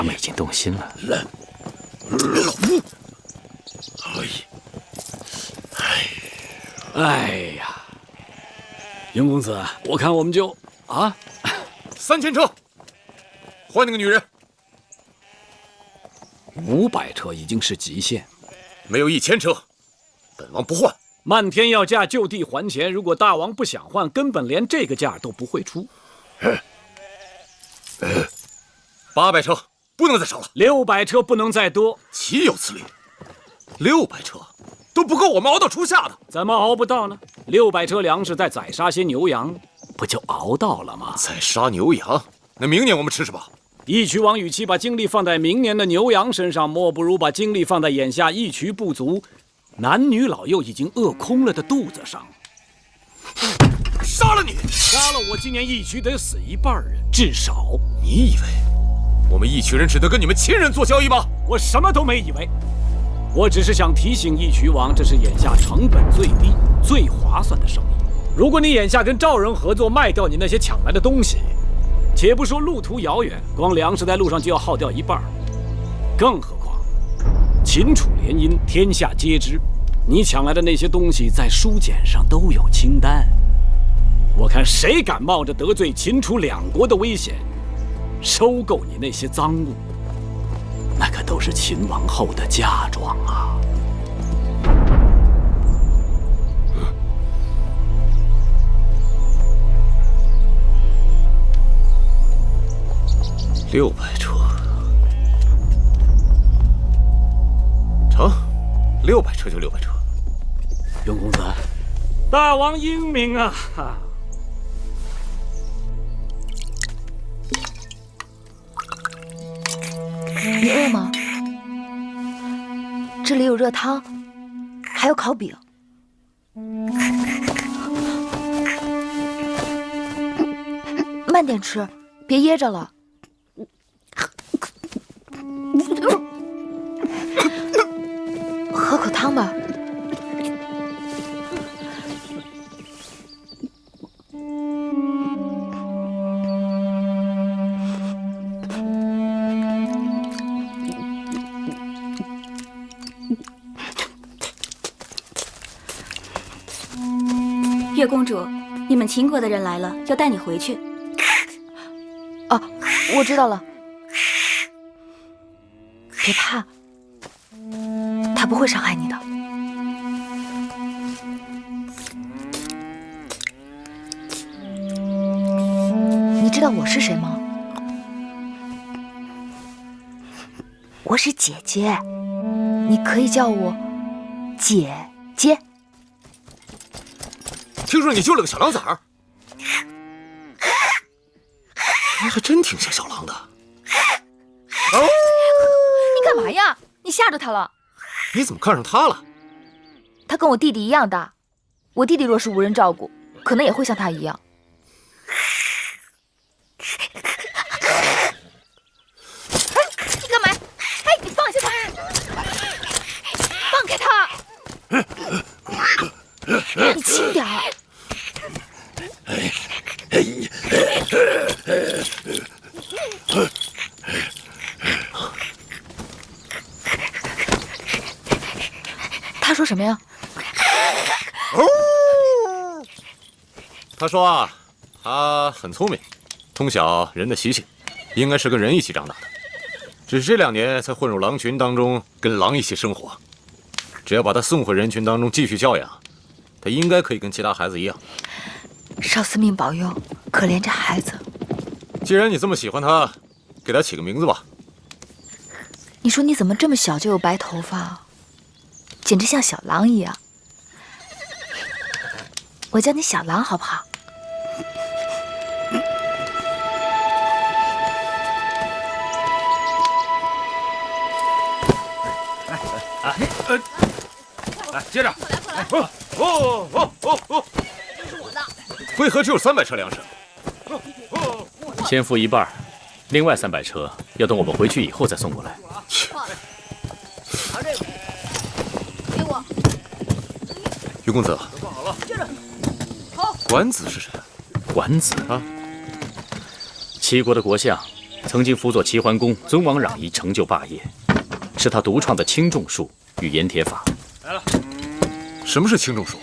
他们已经动心了。老夫，哎呀，云公子，我看我们就3000车，换那个女人。 500车已经是极限，没有1000车，本王不换。漫天要价，就地还钱。如果大王不想换，根本连这个价都不会出。800车不能再少了，600车不能再多。岂有此理！600车都不够我们熬到初夏的。怎么熬不到呢？600车粮食再宰杀些牛羊，不就熬到了吗？宰杀牛羊，那明年我们吃什么？ 义渠王与其把精力放在明年的牛羊身上，莫不如把精力放在眼下义渠部族男女老幼已经饿空了的肚子上。杀了你！杀了我，今年义渠得死1半人，至少。你以为我们义渠人只能跟你们亲人做交易吗？我什么都没以为，我只是想提醒义渠王，这是眼下成本最低、最划算的生意。如果你眼下跟赵人合作，卖掉你那些抢来的东西。 且不说路途遥远，光粮食在路上就要耗掉1半，更何况秦楚联姻，天下皆知。你抢来的那些东西，在书简上都有清单。我看谁敢冒着得罪秦楚2国的危险，收购你那些赃物，那可都是秦王后的嫁妆啊！ 600车，成，600车就600车。云公子，大王英明啊！你饿吗？这里有热汤，还有烤饼。慢点吃，别噎着了。 喝口汤吧。月公主，你们秦国的人来了，要带你回去。哦，我知道了。别怕。 他不会伤害你的。你知道我是谁吗？我是姐姐，你可以叫我姐姐。听说你救了个小狼崽儿，你还真挺像小狼的。哦，你干嘛呀？你吓着他了。 你怎么看上他了？他跟我弟弟一样大，我弟弟若是无人照顾，可能也会像他一样。哎，你干嘛？哎，你放下他！放开他！你轻点儿。他说什么呀？他说啊，他很聪明，通晓人的习性，应该是跟人一起长大的，只是这2年才混入狼群当中，跟狼一起生活。只要把他送回人群当中继续教养，他应该可以跟其他孩子一样。少司命保佑，可怜这孩子。既然你这么喜欢他，给他起个名字吧。你说你怎么这么小就有白头发？ 简直像小狼一样，我叫你小狼好不好？来，接着。为何只有300车粮食？先付1半，另外300车要等我们回去以后再送过来。给我。于公子，管子是谁？管子啊，齐国的国相，曾经辅佐齐桓公尊王攘夷，成就霸业，是他独创的轻重术与盐铁法。来了。什么是轻重术？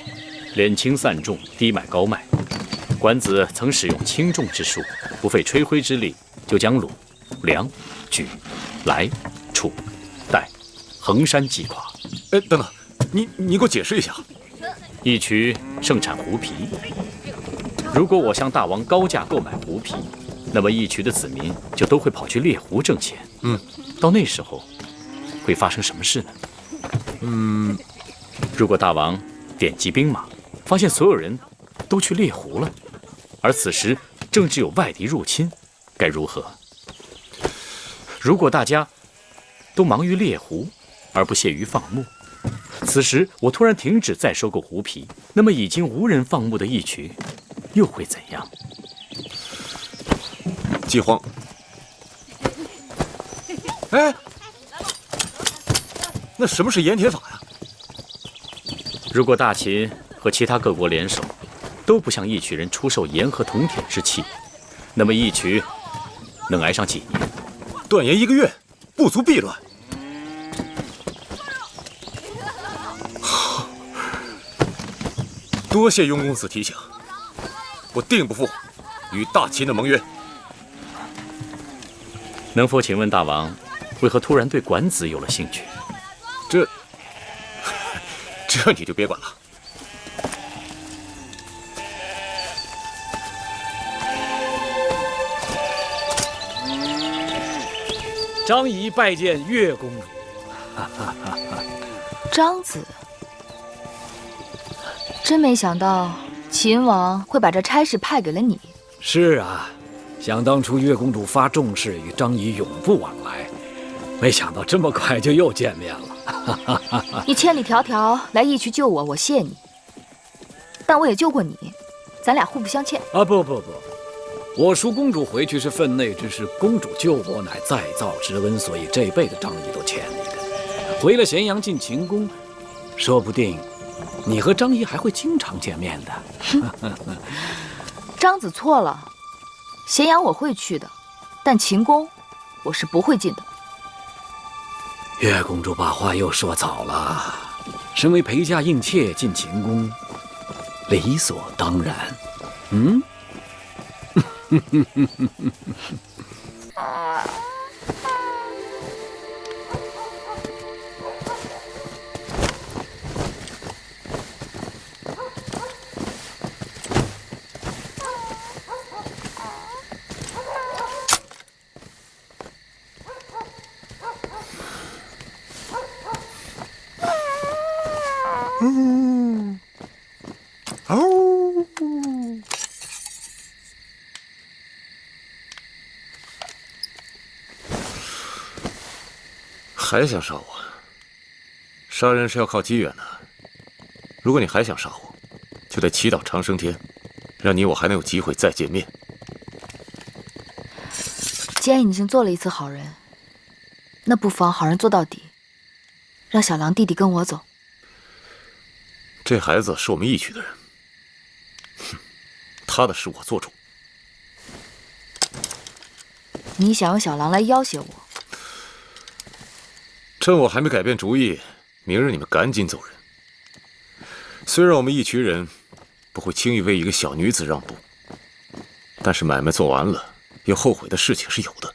敛轻散重，低买高卖。管子曾使用轻重之术，不费吹灰之力，就将鲁、梁、莒、来、楚、代、衡山击垮。哎，等等，你给我解释一下。义渠盛产狐皮，如果我向大王高价购买狐皮，那么义渠的子民就都会跑去猎狐挣钱。到那时候会发生什么事呢？如果大王点击兵马，发现所有人都去猎狐了，而此时正值有外敌入侵，该如何？如果大家都忙于猎狐，而不屑于放牧，此时我突然停止再收购狐皮，那么已经无人放牧的义渠又会怎样？饥荒。哎，那什么是盐铁法呀？如果大秦和其他各国联手，都不向义渠人出售盐和铜铁之器，那么义渠能挨上几年？断盐1个月，不足避乱。多谢雍公子提醒，我定不负与大秦的盟约。能否请问大王，为何突然对管子有了兴趣？这你就别管了。张仪拜见岳公主。张子，真没想到秦王会把这差事派给了你。是啊，想当初岳公主发重誓与张仪永不往来，没想到这么快就又见面了。你千里迢迢来义渠救我，我谢你。但我也救过你，咱俩互不相欠。啊，不，我赎公主回去是分内之事，公主救我乃再造之恩，所以这辈子张仪都欠你的。回了咸阳进秦宫，说不定你和张仪还会经常见面的。张子错了，咸阳我会去的，但秦宫我是不会进的。岳公主把话又说早了，身为陪嫁应妾进秦宫，理所当然。还想杀我？杀人是要靠机缘的。如果你还想杀我，就得祈祷长生天，让你我还能有机会再见面。既然已经做了一次好人，那不妨好人做到底，让小狼弟弟跟我走。这孩子是我们义渠的人，他的事我做主。你想用小狼来要挟我？趁我还没改变主意，明日你们赶紧走人。虽然我们义渠人不会轻易为一个小女子让步，但是买卖做完了，有后悔的事情是有的。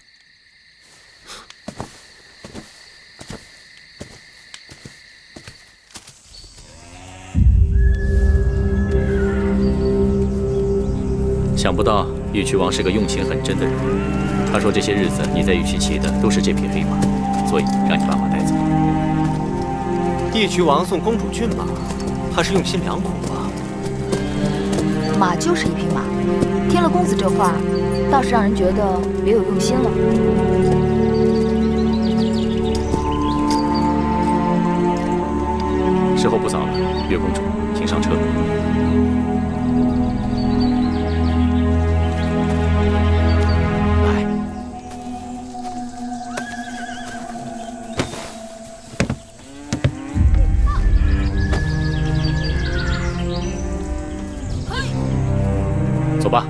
想不到义渠王是个用心很真的人。他说这些日子你在义渠骑的都是这匹黑马，所以让你把马带走。义渠王送公主骏马，怕是用心良苦吧？马就是一匹马，听了公子这话，倒是让人觉得别有用心了。时候不早了，岳公主，请上车。走吧。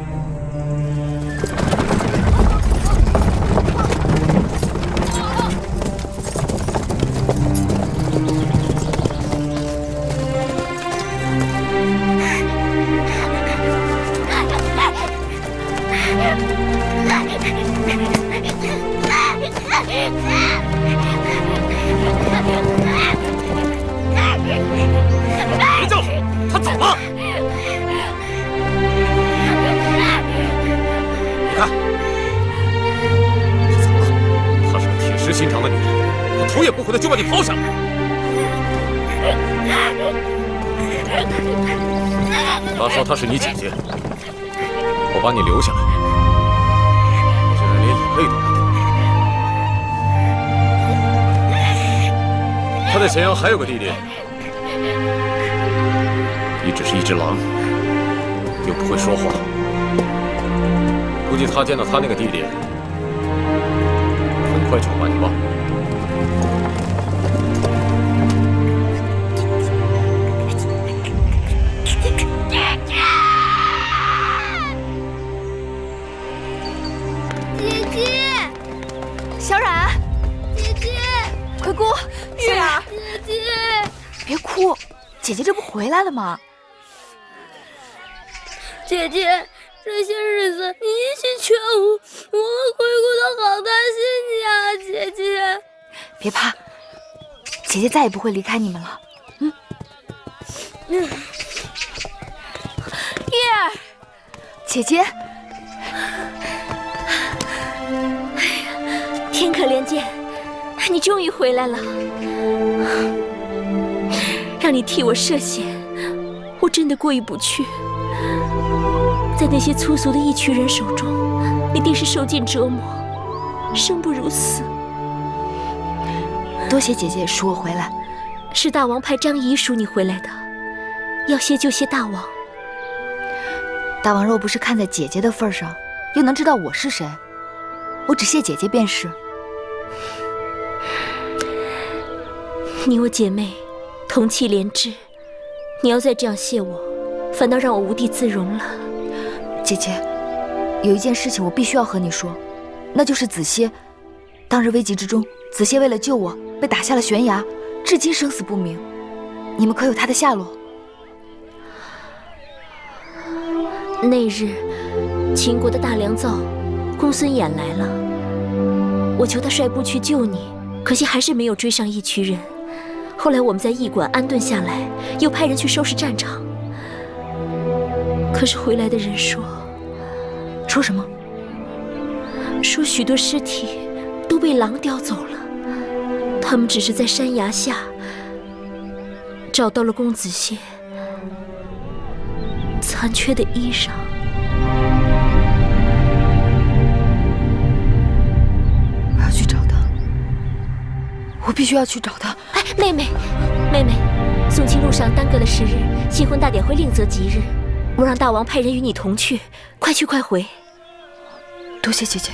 别叫了，他走了。你看，他走了。她是个铁石心肠的女人，她头也不回的就把你抛下了。她说她是你姐姐，我把你留下来，竟然连眼泪都不掉。他在咸阳还有个弟弟，你只是一只狼，又不会说话，估计他见到他那个弟弟，很快就会把你忘了。姐姐，小冉，姐姐，快姑，月儿，姐姐，别哭，姐姐这不回来了吗？姐姐，这些日子你一心劝我，我和灰姑都好担心你啊，姐姐。别怕，姐姐再也不会离开你们了。月儿，姐姐，天可怜见，你终于回来了，让你替我涉险，我真的过意不去。在那些粗俗的义渠人手中，你定是受尽折磨，生不如死。多谢姐姐赎我回来。是大王派张仪赎你回来的，要谢就谢大王。大王若不是看在姐姐的份上，又能知道我是谁？我只谢姐姐便是。你我姐妹同气连枝，你要再这样谢我，反倒让我无地自容了。姐姐，有一件事情我必须要和你说，那就是子歇。当日危急之中，子歇为了救我，被打下了悬崖，至今生死不明。你们可有他的下落？那日，秦国的大良造公孙衍来了，我求他率部去救你，可惜还是没有追上义渠人。后来我们在驿馆安顿下来，又派人去收拾战场。可是回来的人说什么？说许多尸体都被狼叼走了，他们只是在山崖下找到了公子歇残缺的衣裳。我要去找他，我必须要去找他。哎，妹妹，送亲路上耽搁了10日，新婚大典会另择吉日。我让大王派人与你同去，快去快回。多谢姐姐。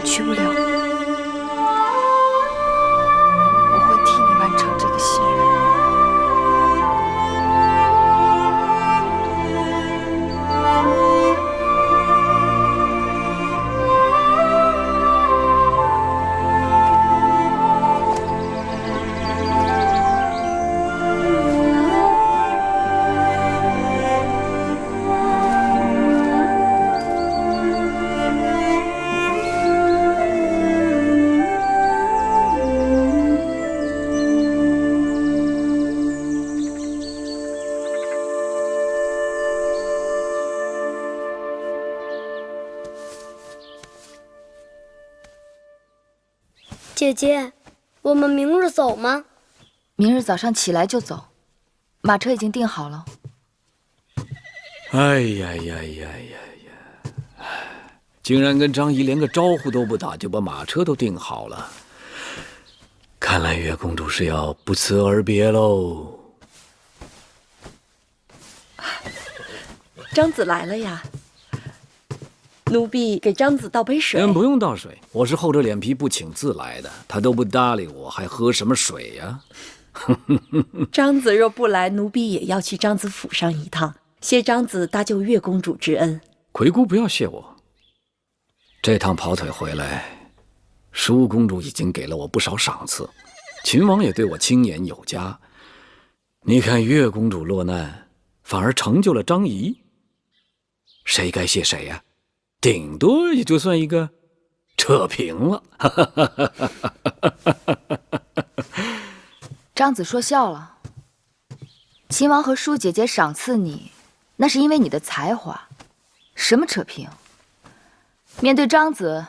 去不了，我会替你完成这个心愿。姐姐，我们明日走吗？明日早上起来就走，马车已经订好了。哎呀呀呀呀呀！竟然跟张仪连个招呼都不打，就把马车都订好了。看来月公主是要不辞而别喽。张子来了呀，奴婢给张子倒杯水。不用倒水，我是厚着脸皮不请自来的，他都不搭理我，还喝什么水呀？张子若不来，奴婢也要去张子府上一趟，谢张子搭救月公主之恩。魁姑不要谢我，这趟跑腿回来，舒公主已经给了我不少赏赐，秦王也对我青眼有加。你看月公主落难，反而成就了张仪，谁该谢谁呀？顶多也就算一个扯平了。张子说笑了，秦王和舒姐姐赏赐你，那是因为你的才华，什么扯平？面对张子，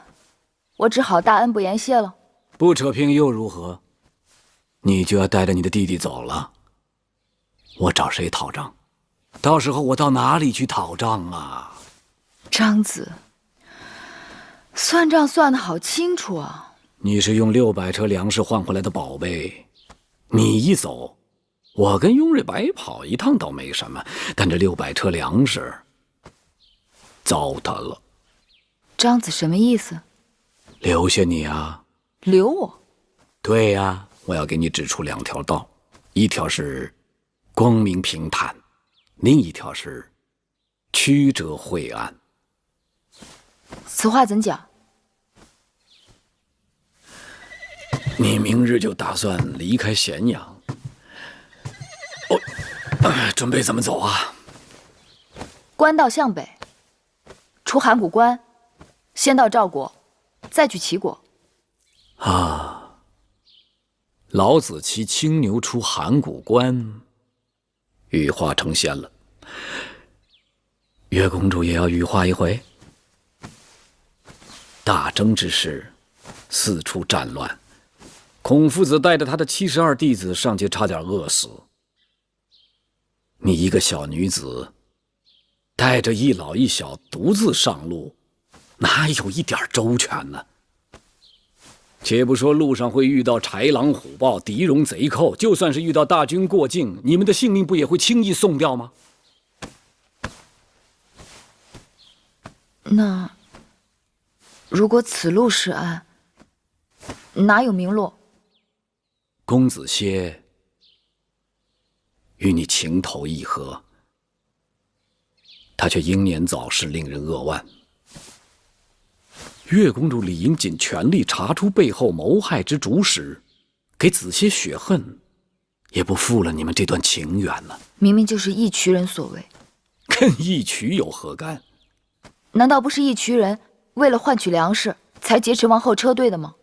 我只好大恩不言谢了。不扯平又如何？你就要带着你的弟弟走了，我找谁讨账？到时候我到哪里去讨账啊？张子，算账算得好清楚啊！你是用600车粮食换回来的宝贝，你一走，我跟雍瑞白跑一趟倒没什么，但这600车粮食糟蹋了。张子什么意思？留下你啊！留我？对呀，我要给你指出2条道，一条是光明平坦，另一条是曲折晦暗。此话怎讲？你明日就打算离开咸阳？准备怎么走啊？官道向北，出函谷关，先到赵国，再去齐国。啊，老子骑青牛出函谷关，羽化成仙了。月公主也要羽化一回？大征之时，四处战乱，孔夫子带着他的72弟子上街，差点饿死。你一个小女子，带着一老一小独自上路，哪有一点周全呢？且不说路上会遇到豺狼虎豹、敌戎贼寇，就算是遇到大军过境，你们的性命不也会轻易送掉吗？那如果此路是岸，哪有名落？公子歇与你情投意合，他却英年早逝，令人扼腕。月公主理应尽全力查出背后谋害之主使，给子歇雪恨，也不负了你们这段情缘呢。明明就是义渠人所为，跟义渠有何干？难道不是义渠人为了换取粮食才劫持王后车队的吗？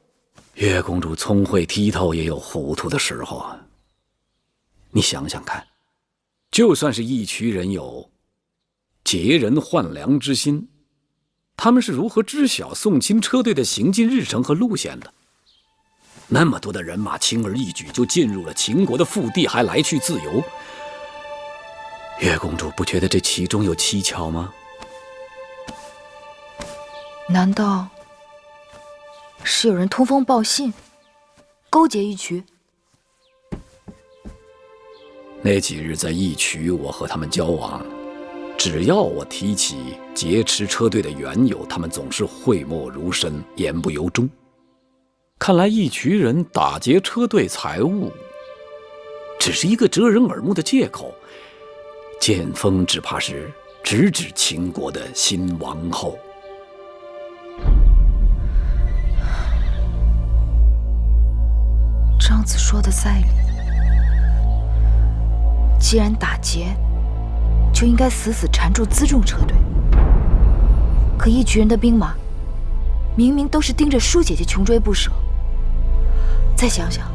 月公主聪慧剔透，也有糊涂的时候啊。你想想看，就算是义渠人有劫人换粮之心，他们是如何知晓宋钦车队的行进日程和路线的？那么多的人马轻而易举就进入了秦国的腹地，还来去自由。月公主不觉得这其中有蹊跷吗？难道是有人通风报信，勾结义渠？那几日在义渠，我和他们交往，只要我提起劫持车队的缘由，他们总是讳莫如深，言不由衷。看来一群人打劫车队财物，只是一个遮人耳目的借口。剑锋只怕是直指秦国的新王后。张子说的在理，既然打劫，就应该死死缠住辎重车队。可一群人的兵马，明明都是盯着舒姐姐穷追不舍。再想想，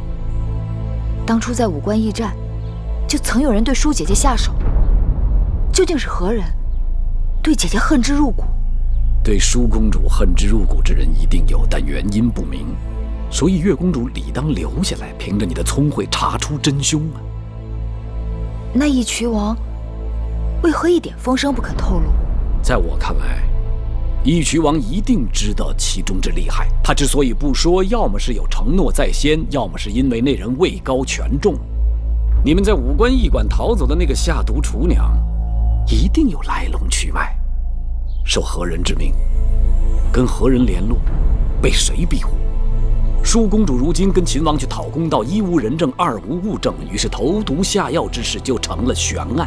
当初在武关驿站，就曾有人对舒姐姐下手，究竟是何人对姐姐恨之入骨？对舒公主恨之入骨之人一定有，但原因不明。所以岳公主理当留下来，凭着你的聪慧查出真凶啊！那义渠王为何一点风声不肯透露？在我看来，义渠王一定知道其中之厉害。他之所以不说，要么是有承诺在先，要么是因为那人位高权重。你们在武关驿馆逃走的那个下毒厨娘，一定有来龙去脉。受何人之命，跟何人联络，被谁庇护？舒公主如今跟秦王去讨公道，一无人证，二无物证，于是投毒下药之事就成了悬案。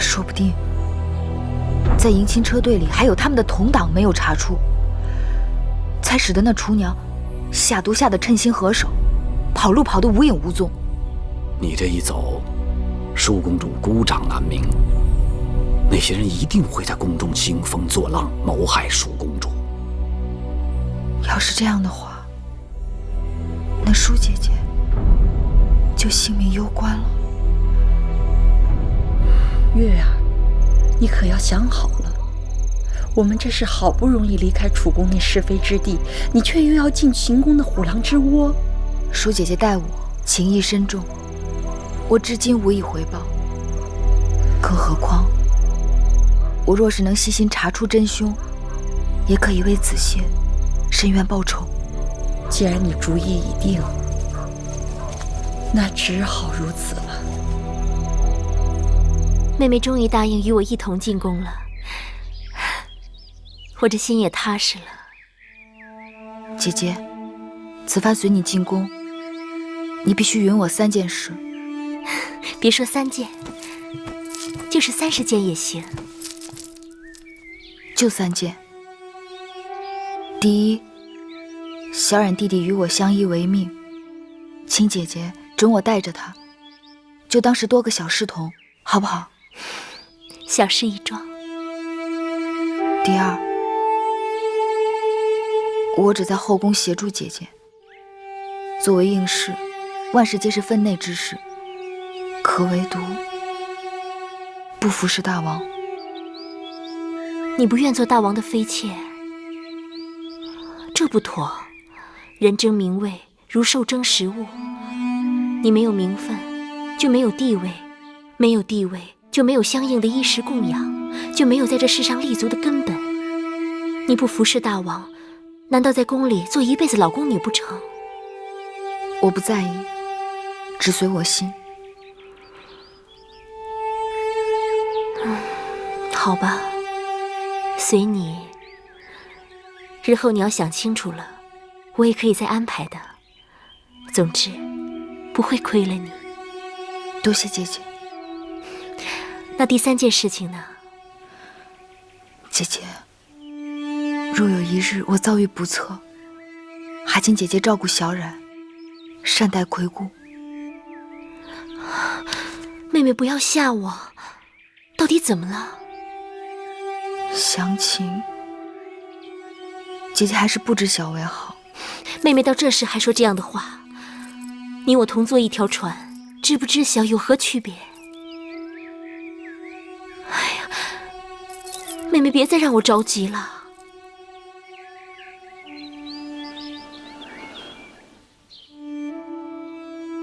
说不定在迎亲车队里还有他们的同党没有查出，才使得那厨娘下毒下得趁心合手，跑路跑得无影无踪。你这一走，舒公主孤掌难鸣，那些人一定会在宫中兴风作浪，谋害舒公主。要是这样的话，那舒姐姐就性命攸关了。月儿，你可要想好了，我们这是好不容易离开楚宫那是非之地，你却又要进秦宫的虎狼之窝。舒姐姐待我情义深重，我至今无以回报。更何况，我若是能细心查出真凶，也可以为子歇伸冤报仇。既然你主意已定，那只好如此了。妹妹终于答应与我一同进宫了，我这心也踏实了。姐姐，此番随你进宫，你必须允我3件事。别说3件，就是30件也行。就3件。第一，小冉弟弟与我相依为命，请姐姐准我带着他，就当是多个小侍童，好不好？小事一桩。第二，我只在后宫协助姐姐，作为应试，万事皆是分内之事，可唯独不服侍大王。你不愿做大王的妃妾，这不妥。人争名位如兽争食物，你没有名分，就没有地位；没有地位，就没有相应的衣食供养，就没有在这世上立足的根本。你不服侍大王，难道在宫里做一辈子老宫女不成？我不在意，只随我心。好吧，随你。日后你要想清楚了，我也可以再安排的。总之，不会亏了你。多谢姐姐。那第3件事情呢？姐姐，若有一日我遭遇不测，还请姐姐照顾小冉，善待魁姑。妹妹不要吓我，到底怎么了？详情，姐姐还是不知晓为好。妹妹到这时还说这样的话，你我同坐一条船，知不知晓有何区别？哎呀，妹妹别再让我着急了。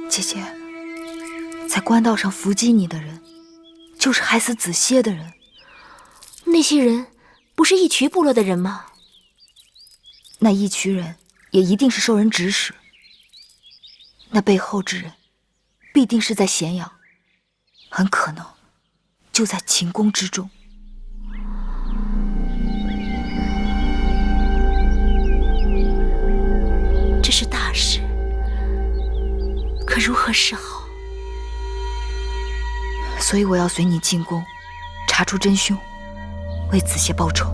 姐姐，在官道上伏击你的人，就是害死子歇的人。那些人不是义渠部落的人吗？那义渠人也一定是受人指使，那背后之人必定是在咸阳，很可能就在秦宫之中。可如何是好？所以我要随你进宫，查出真凶，为子邪报仇。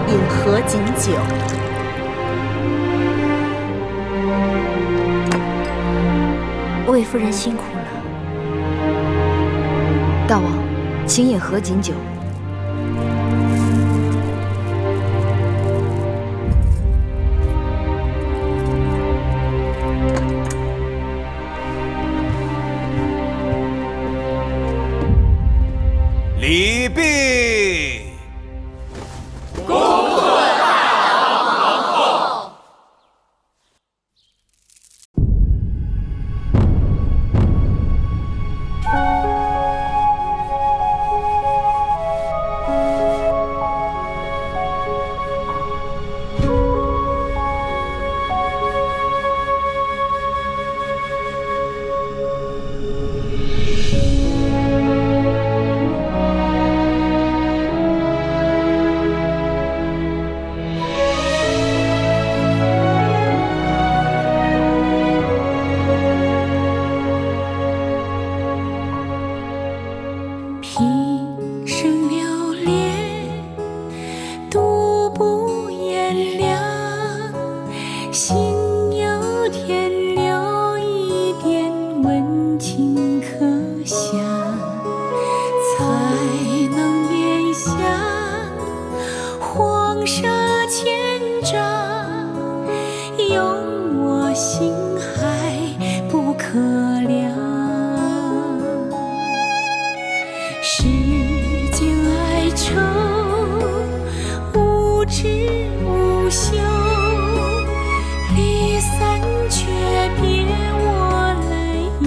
饮合卺酒。魏夫人辛苦了。大王，请饮合卺酒。礼毕。恭贺大王皇后。平生流连，独不言凉。心有天留一点温情可想，才能免下黄沙千丈。用我心还不可量。世间哀愁，无知无休，离散却别我来意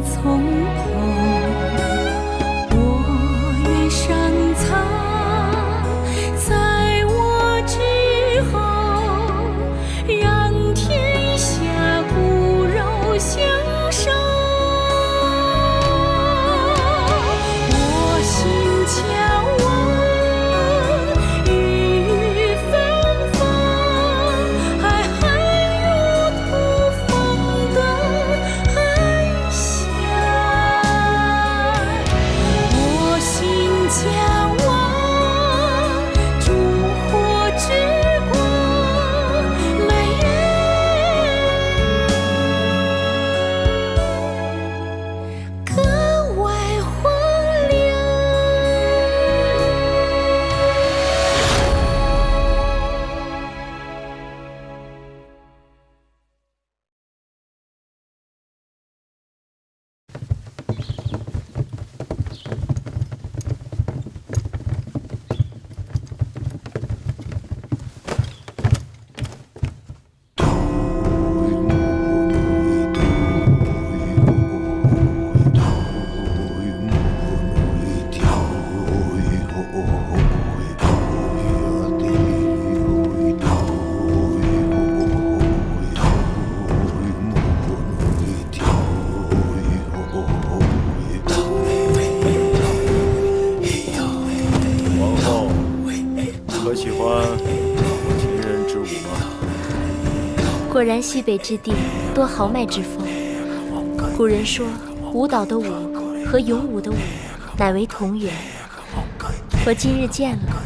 从头。我愿上苍在我之后，让天下骨肉相守。眺望日日芬芳，海海如土风的安详。我心向往烛火之光，满园格外荒凉。皇后，可喜欢秦人之舞吗？果然西北之地多豪迈之风。古人说，舞蹈的舞和咏武的舞乃为同源。我今日见了，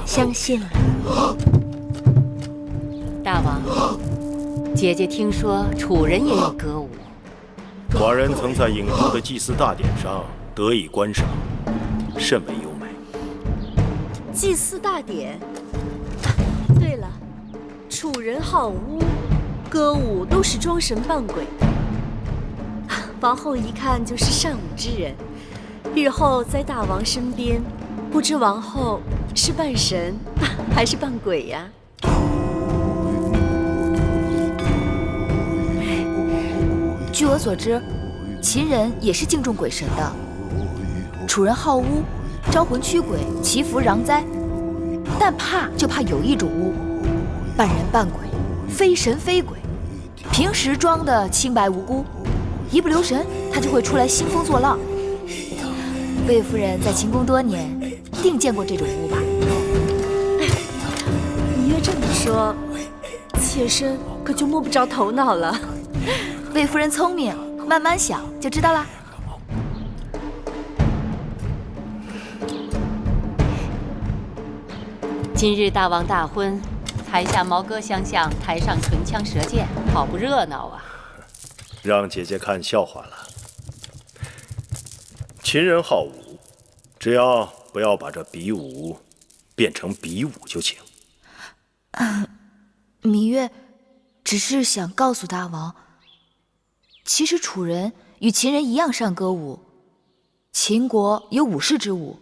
相信了。大王，姐姐听说楚人也有歌舞。寡人曾在郢都的祭祀大典上得以观赏，甚为优美。祭祀大典。对了，楚人好巫，歌舞都是装神扮鬼的。王后一看就是善舞之人，日后在大王身边，不知王后是扮神还是扮鬼呀？据我所知，秦人也是敬重鬼神的。楚人好巫，招魂驱鬼，祈福攘灾，但怕就怕有一种巫，扮人扮鬼，非神非鬼，平时装的清白无辜，一不留神他就会出来兴风作浪。魏夫人在秦宫多年，定见过这种巫吧？你越这么说，妾身可就摸不着头脑了。魏夫人聪明，慢慢想就知道啦。今日大王大婚，台下毛戈相向，台上唇枪舌剑，好不热闹啊！让姐姐看笑话了。秦人好武，只要不要把这比武变成比武就行。芈月只是想告诉大王，其实楚人与秦人一样善歌舞。秦国有武士之舞，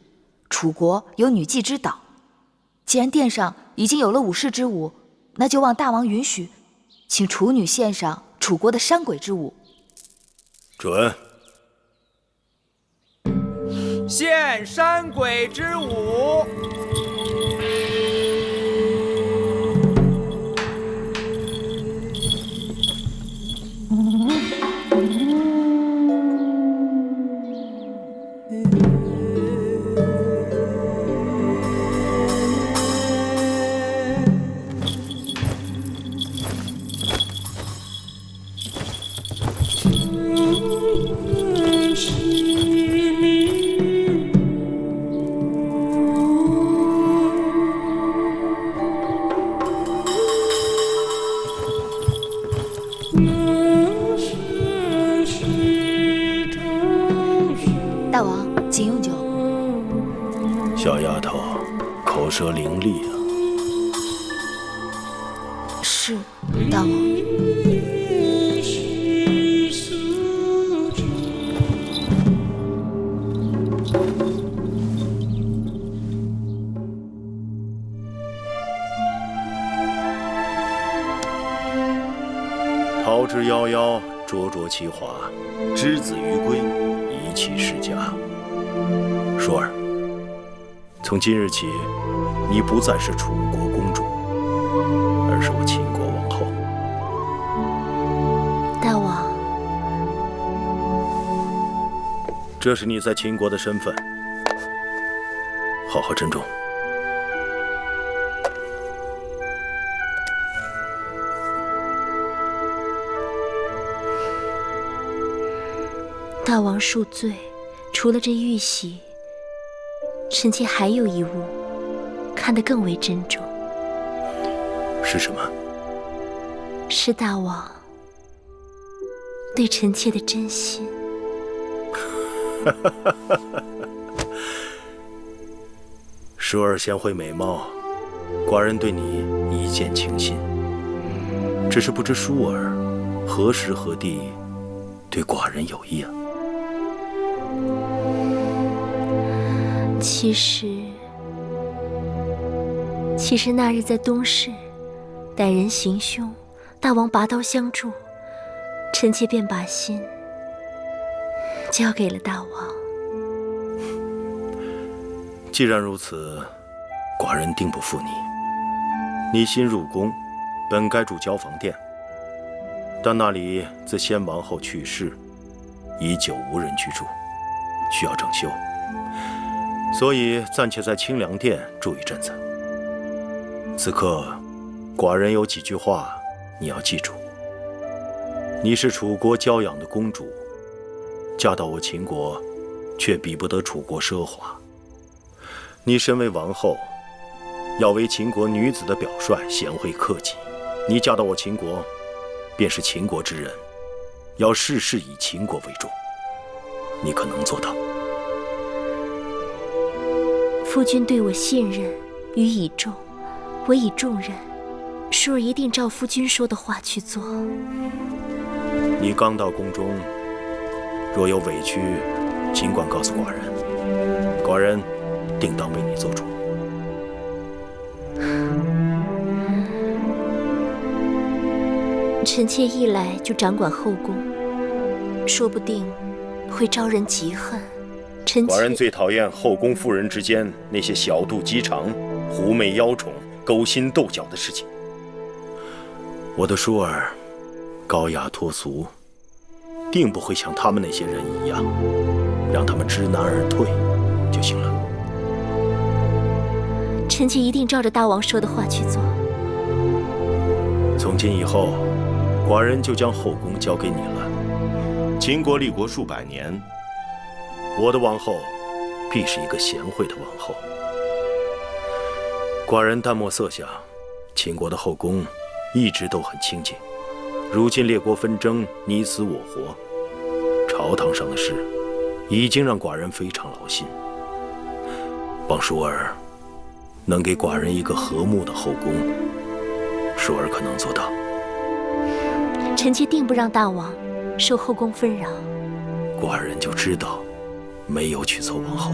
楚国有女妓之蹈。既然殿上已经有了武士之舞，那就望大王允许，请楚女献上楚国的山鬼之舞。准。献山鬼之舞。大王，请用酒。小丫头，口舌伶俐啊。是，大王。桃之夭夭，灼灼其华；之子于归，宜其室家。舒儿，从今日起，你不再是楚国公主，而是我秦国王后。大王，这是你在秦国的身份，好好珍重。大王恕罪，除了这玉玺，臣妾还有一物，看得更为珍重。是什么？是大王对臣妾的真心。舒儿贤惠美貌，寡人对你一见倾心。只是不知舒儿何时何地对寡人有意啊？其实那日在东市，歹人行凶，大王拔刀相助，臣妾便把心交给了大王。既然如此，寡人定不负你。你新入宫，本该住交房殿，但那里自先王后去世，已久无人居住，需要整修，所以暂且在清凉殿住一阵子。此刻，寡人有几句话你要记住。你是楚国娇养的公主，嫁到我秦国，却比不得楚国奢华。你身为王后，要为秦国女子的表率，贤惠克己。你嫁到我秦国，便是秦国之人，要事事以秦国为重。你可能做到？夫君对我信任与倚重，我以重任，舒儿一定照夫君说的话去做。你刚到宫中，若有委屈，尽管告诉寡人，寡人定当为你做主。臣妾一来就掌管后宫，说不定会招人嫉恨。寡人最讨厌后宫妇人之间那些小肚鸡肠、狐媚妖宠、勾心斗角的事情。我的舒儿高雅脱俗，定不会像他们那些人一样，让他们知难而退就行了。臣妾一定照着大王说的话去做。从今以后，寡人就将后宫交给你了。秦国立国数百年，我的王后必是一个贤惠的王后。寡人淡漠色相，秦国的后宫一直都很清静。如今列国纷争，你死我活，朝堂上的事已经让寡人非常劳心。望淑儿能给寡人一个和睦的后宫，淑儿可能做到。臣妾定不让大王受后宫纷扰。寡人就知道，没有娶错王后。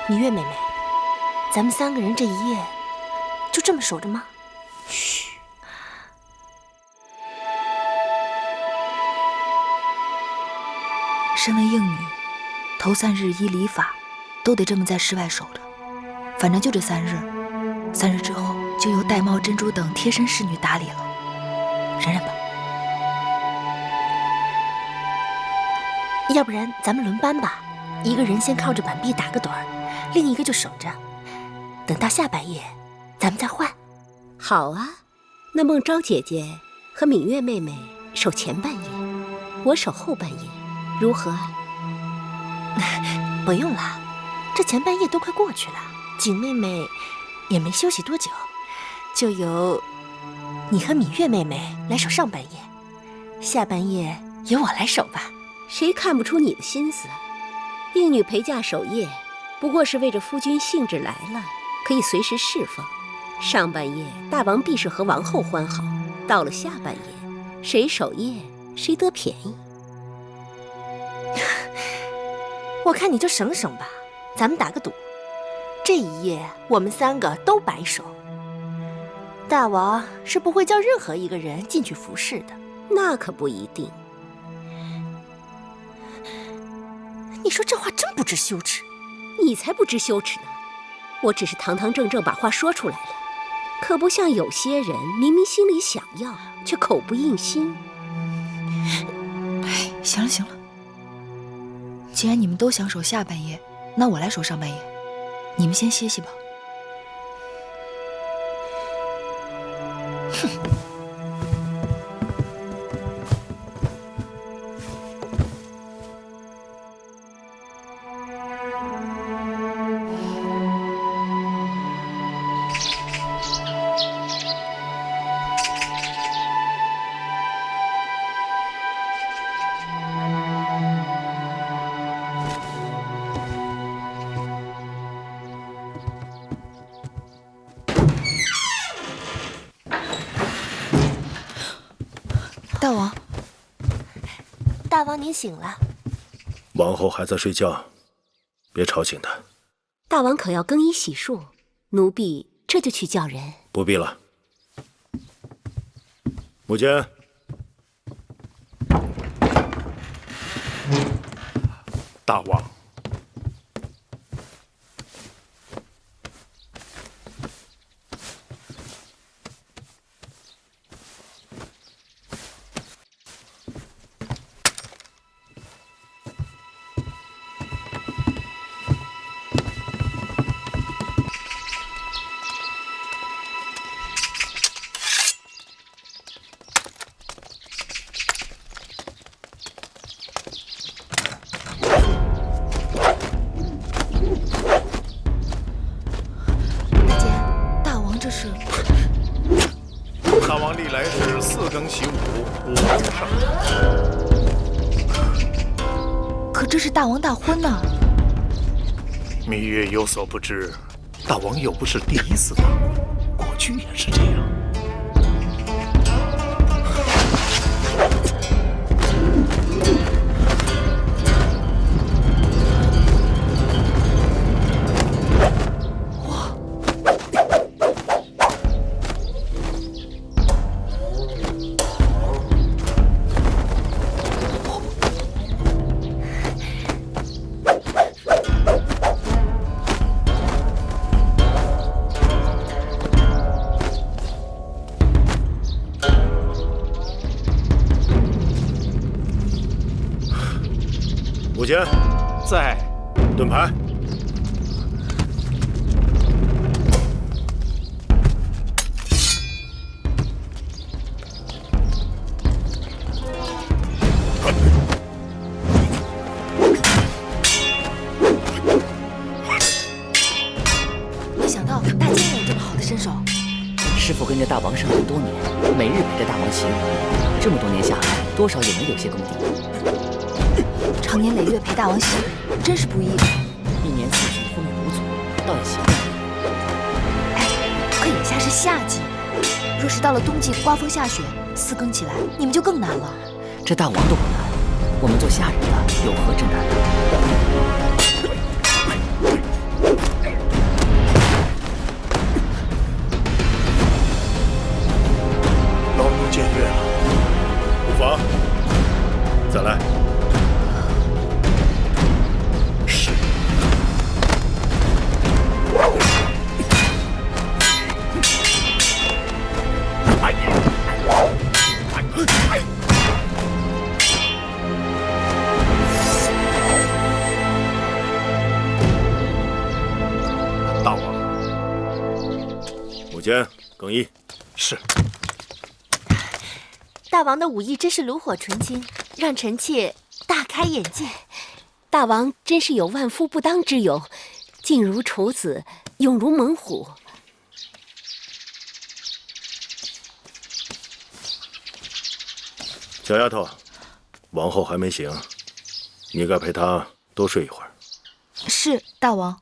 芈月妹妹，咱们3个人这一夜就这么守着吗？嘘。身为应女，头3日依礼法，都得这么在室外守着。反正就这3日，3日之后就由玳瑁、珍珠等贴身侍女打理了。忍忍吧。要不然咱们轮班吧，一个人先靠着板壁打个盹儿，另一个就守着，等到下半夜，咱们再换。好啊，那孟昭姐姐和芈月妹妹守前半夜，我守后半夜，如何？不用了，这前半夜都快过去了，景妹妹也没休息多久，就由你和芈月妹妹来守上半夜，下半夜由我来守吧。谁看不出你的心思？应女陪嫁守夜，不过是为着夫君兴致来了，可以随时释放。上半夜大王必是和王后欢好，到了下半夜，谁守夜谁得便宜。我看你就省省吧，咱们打个赌，这一夜我们3个都白守。大王是不会叫任何一个人进去服侍的。那可不一定。你说这话真不知羞耻。你才不知羞耻呢，我只是堂堂正正把话说出来了，可不像有些人明明心里想要，却口不应心。哎，行了行了，既然你们都想守下半夜，那我来守上半夜，你们先歇息吧。哼。大王，大王您醒了。王后还在睡觉，别吵醒她。大王可要更衣洗漱，奴婢这就去叫人。不必了。母监，大王，大王历来是4更习武，5更上阵。可这是大王大婚呐！芈月有所不知，大王又不是第1次大婚，过去也是这样。武坚，在。盾牌。没想到大坚也有这么好的身手。师傅跟着大王生活多年，每日陪着大王习武，这么多年下来，多少也能有些功底。常年累月陪大王习武，真是不易。一年四季风雨无阻，倒也行。哎，可眼下是夏季，若是到了冬季刮风下雪，四更起来，你们就更难了。这大王都不难，我们做下人的有何之难呢？老奴僭越了，无妨，再来。是。大王。武坚，更衣。是。大王的武艺真是炉火纯青，让臣妾大开眼界。大王真是有万夫不当之勇，静如处子，勇如猛虎。小丫头，王后还没醒，你该陪她多睡一会儿。是，大王。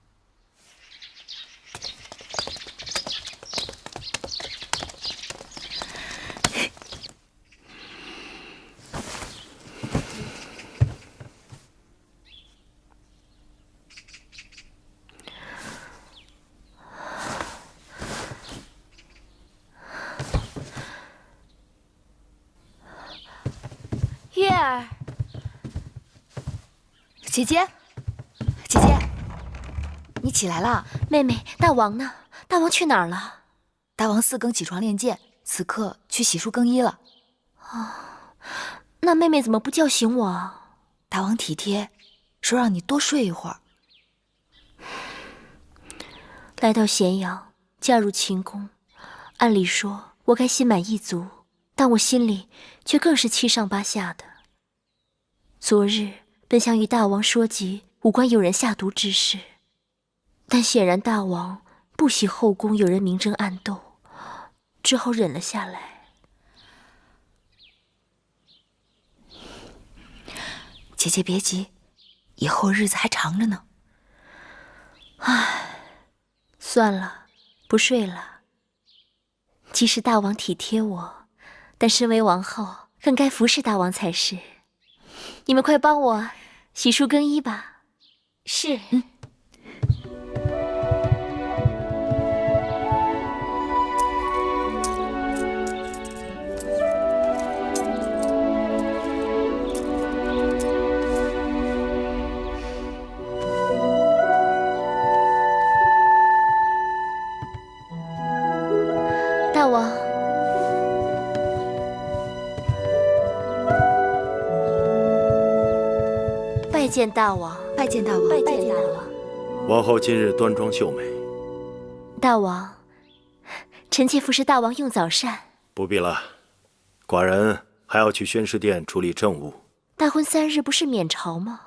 月儿，姐姐，姐姐，你起来了。妹妹，大王呢？大王去哪儿了？大王四更起床练剑，此刻去洗漱更衣了。那妹妹怎么不叫醒我？大王体贴，说让你多睡一会儿。来到咸阳，嫁入秦宫，按理说我该心满意足，但我心里却更是七上八下的。昨日本想与大王说及无关有人下毒之事，但显然大王不喜后宫有人明争暗斗，只好忍了下来。姐姐别急，以后日子还长着呢。唉，算了，不睡了。即使大王体贴我，但身为王后，更该服侍大王才是。你们快帮我洗漱更衣吧。是。大王。拜见大王，拜见大王，拜见大王。王后今日端庄秀美。大王，臣妾服侍大王用早膳。不必了，寡人还要去宣示殿处理政务。大婚3日不是免朝吗？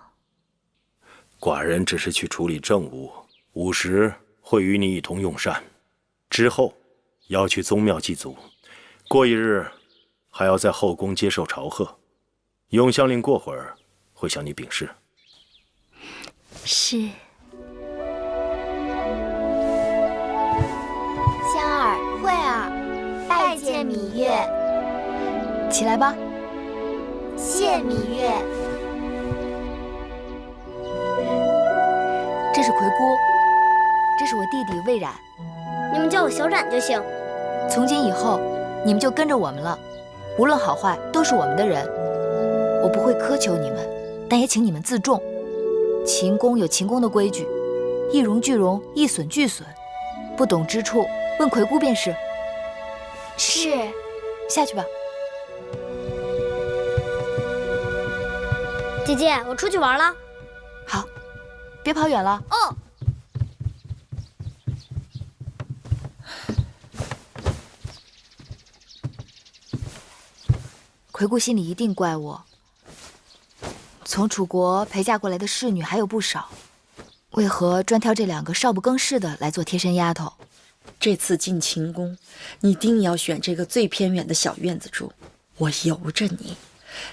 寡人只是去处理政务，午时会与你一同用膳，之后要去宗庙祭祖，过一日还要在后宫接受朝贺。永香令过会儿会向你禀示。是。香儿、慧儿，拜见芈月。起来吧。谢芈月。这是葵姑，这是我弟弟魏冉。你们叫我小冉就行。从今以后，你们就跟着我们了，无论好坏都是我们的人。我不会苛求你们，但也请你们自重。秦宫有秦宫的规矩，一荣俱荣，一损俱损。不懂之处，问葵姑便是。是。下去吧。姐姐，我出去玩了。别跑远了。哦。魁姑心里一定怪我。从楚国陪嫁过来的侍女还有不少，为何专挑这2个少不更事的来做贴身丫头？这次进秦宫，你一定要选这个最偏远的小院子住。我由着你，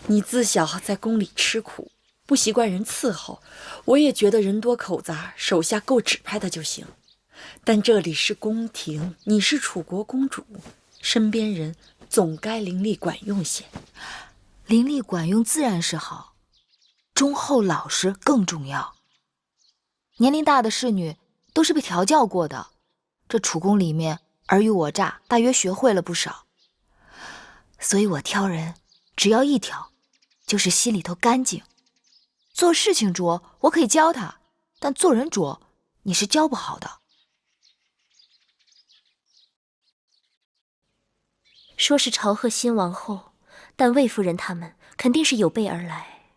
你自小在宫里吃苦，不习惯人伺候，我也觉得人多口杂，手下够指派的就行。但这里是宫廷，你是楚国公主，身边人总该伶俐管用些。伶俐管用自然是好，忠厚老实更重要。年龄大的侍女都是被调教过的，这楚宫里面尔虞我诈，大约学会了不少。所以我挑人只要一条，就是心里头干净。做事情拙我可以教他，但做人拙你是教不好的。说是朝贺新王后，但魏夫人他们肯定是有备而来。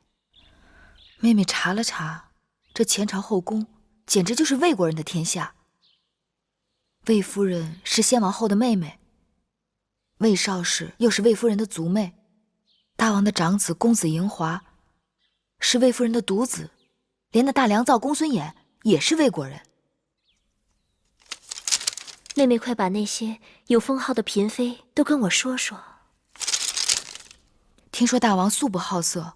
妹妹查了查，这前朝后宫简直就是魏国人的天下。魏夫人是先王后的妹妹，魏少氏又是魏夫人的族妹，大王的长子公子嬴华是魏夫人的独子，连那大良造公孙衍也是魏国人。妹妹，快把那些有封号的嫔妃都跟我说说。听说大王素不好色，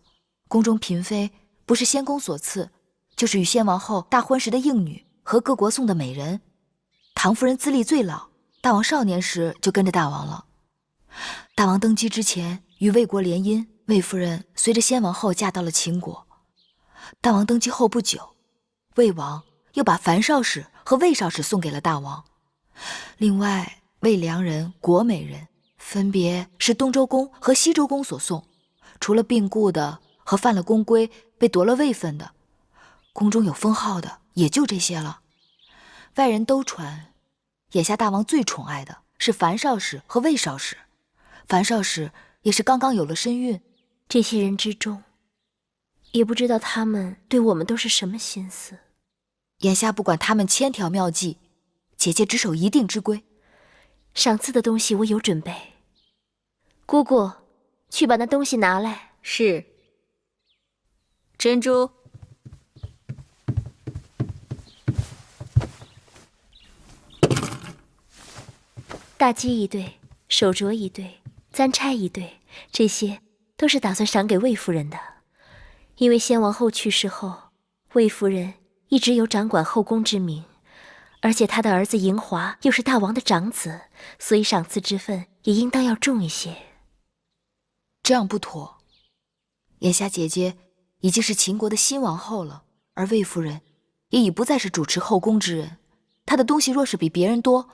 宫中嫔妃不是先公所赐，就是与先王后大婚时的应女和各国送的美人。唐夫人资历最老，大王少年时就跟着大王了。大王登基之前与魏国联姻，魏夫人随着先王后嫁到了秦国。大王登基后不久，魏王又把樊少氏和魏少氏送给了大王。另外，魏良人、国美人分别是东周公和西周公所送，除了病故的和犯了宫规被夺了位分的，宫中有封号的也就这些了。外人都传，眼下大王最宠爱的是樊少氏和魏少氏，樊少氏也是刚刚有了身孕。这些人之中，也不知道他们对我们都是什么心思。眼下不管他们千条妙计，姐姐只守一定之规。赏赐的东西我有准备，姑姑，去把那东西拿来。是。珍珠。大鸡一对，手镯一对，簪钗一对，这些都是打算赏给魏夫人的。因为先王后去世后，魏夫人一直有掌管后宫之名，而且她的儿子嬴华又是大王的长子，所以赏赐之分也应当要重一些。这样不妥，眼下姐姐已经是秦国的新王后了，而魏夫人也已不再是主持后宫之人，她的东西若是比别人多，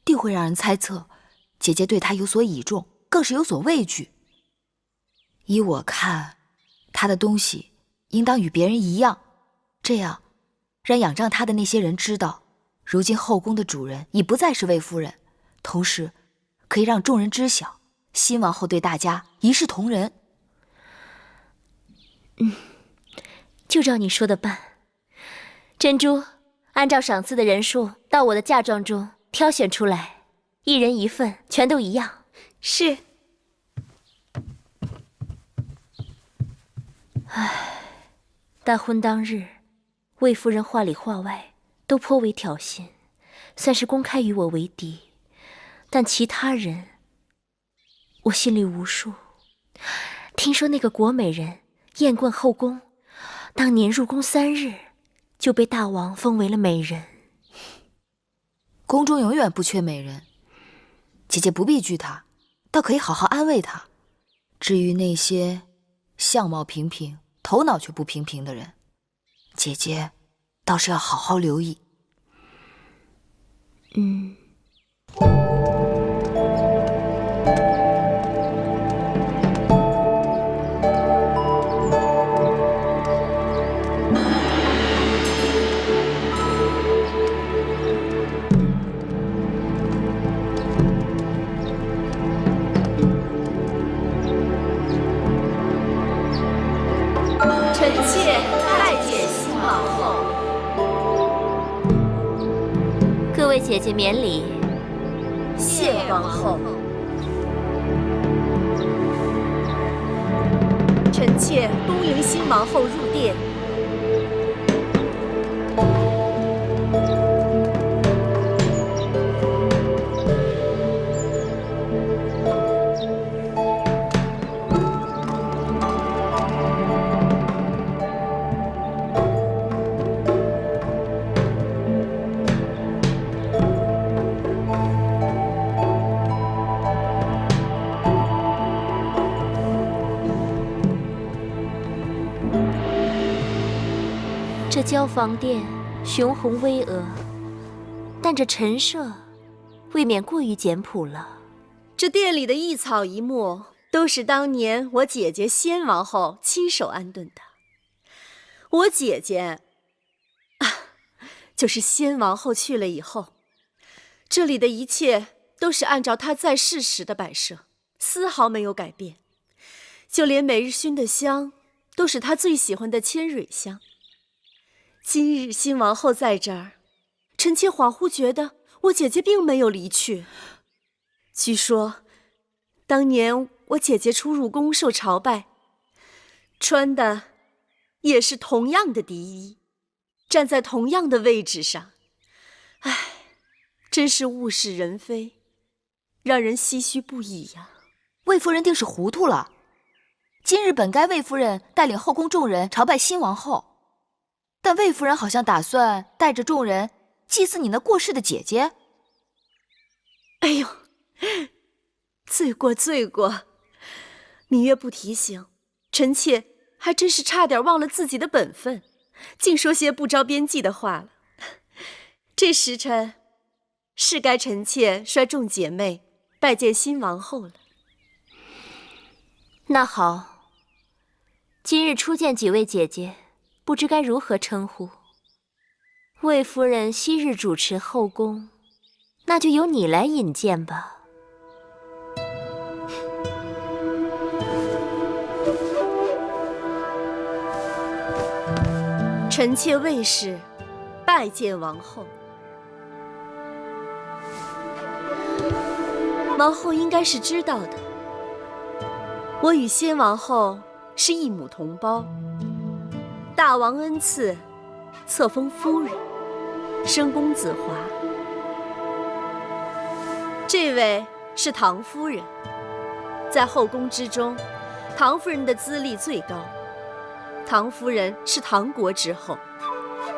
定会让人猜测姐姐对她有所倚重，更是有所畏惧。依我看，她的东西应当与别人一样，这样让仰仗她的那些人知道，如今后宫的主人已不再是魏夫人，同时可以让众人知晓，新王后对大家一视同仁。就照你说的办。珍珠，按照赏赐的人数到我的嫁妆中挑选出来，一人一份，全都一样。是。唉，大婚当日，魏夫人话里话外都颇为挑衅，算是公开与我为敌，但其他人我心里无数。听说那个国美人艳冠后宫，当年入宫3日就被大王封为了美人。宫中永远不缺美人，姐姐不必惧她，倒可以好好安慰她。至于那些相貌平平头脑却不平平的人，姐姐倒是要好好留意。臣妾拜见新王后。姐姐免礼。谢王后。臣妾恭迎新王后入殿。这交房殿雄宏巍峨，但这陈设未免过于简朴了。这殿里的一草一木都是当年我姐姐先王后亲手安顿的。我姐姐就是先王后去了以后，这里的一切都是按照她在世时的摆设，丝毫没有改变。就连每日熏的香，都是她最喜欢的千蕊香。今日新王后在这儿，臣妾恍惚觉得我姐姐并没有离去。据说，当年我姐姐出入宫受朝拜，穿的也是同样的敌衣，站在同样的位置上。唉，真是物是人非，让人唏嘘不已呀。魏夫人定是糊涂了。今日本该魏夫人带领后宫众人朝拜新王后，但魏夫人好像打算带着众人祭祀你那过世的姐姐。哎呦，罪过罪过！芈月不提醒，臣妾还真是差点忘了自己的本分，竟说些不着边际的话了。这时辰是该臣妾率众姐妹拜见新王后了。那好，今日初见几位姐姐，不知该如何称呼。魏夫人昔日主持后宫，那就由你来引荐吧。臣妾魏氏拜见王后。王后应该是知道的，我与先王后是一母同胞，大王恩赐，册封夫人，生公子华。这位是唐夫人，在后宫之中，唐夫人的资历最高。唐夫人是唐国之后，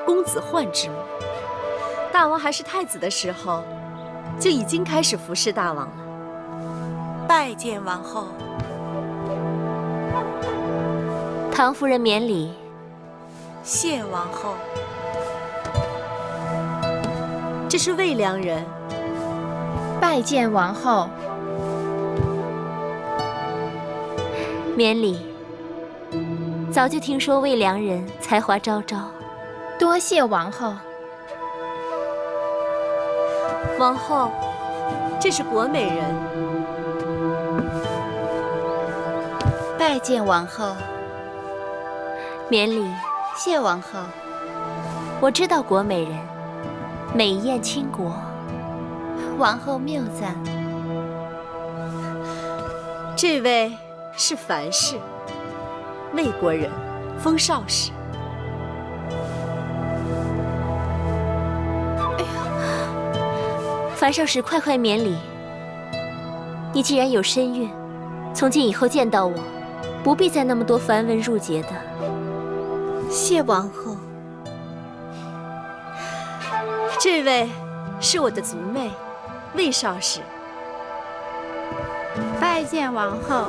公子焕之母。大王还是太子的时候，就已经开始服侍大王了。拜见王后。唐夫人免礼。谢王后。这是魏良人。拜见王后。免礼。早就听说魏良人才华昭昭，多谢王后。王后，这是国美人。拜见王后。免礼。谢王后。我知道国美人，美艳倾国。王后谬赞。这位是樊氏，魏国人，封少氏。哎呀，樊少氏，快免礼。你既然有身孕，从今以后见到我，不必再那么多繁文缛节的。谢王后。这位是我的族妹，魏少氏。拜见王后。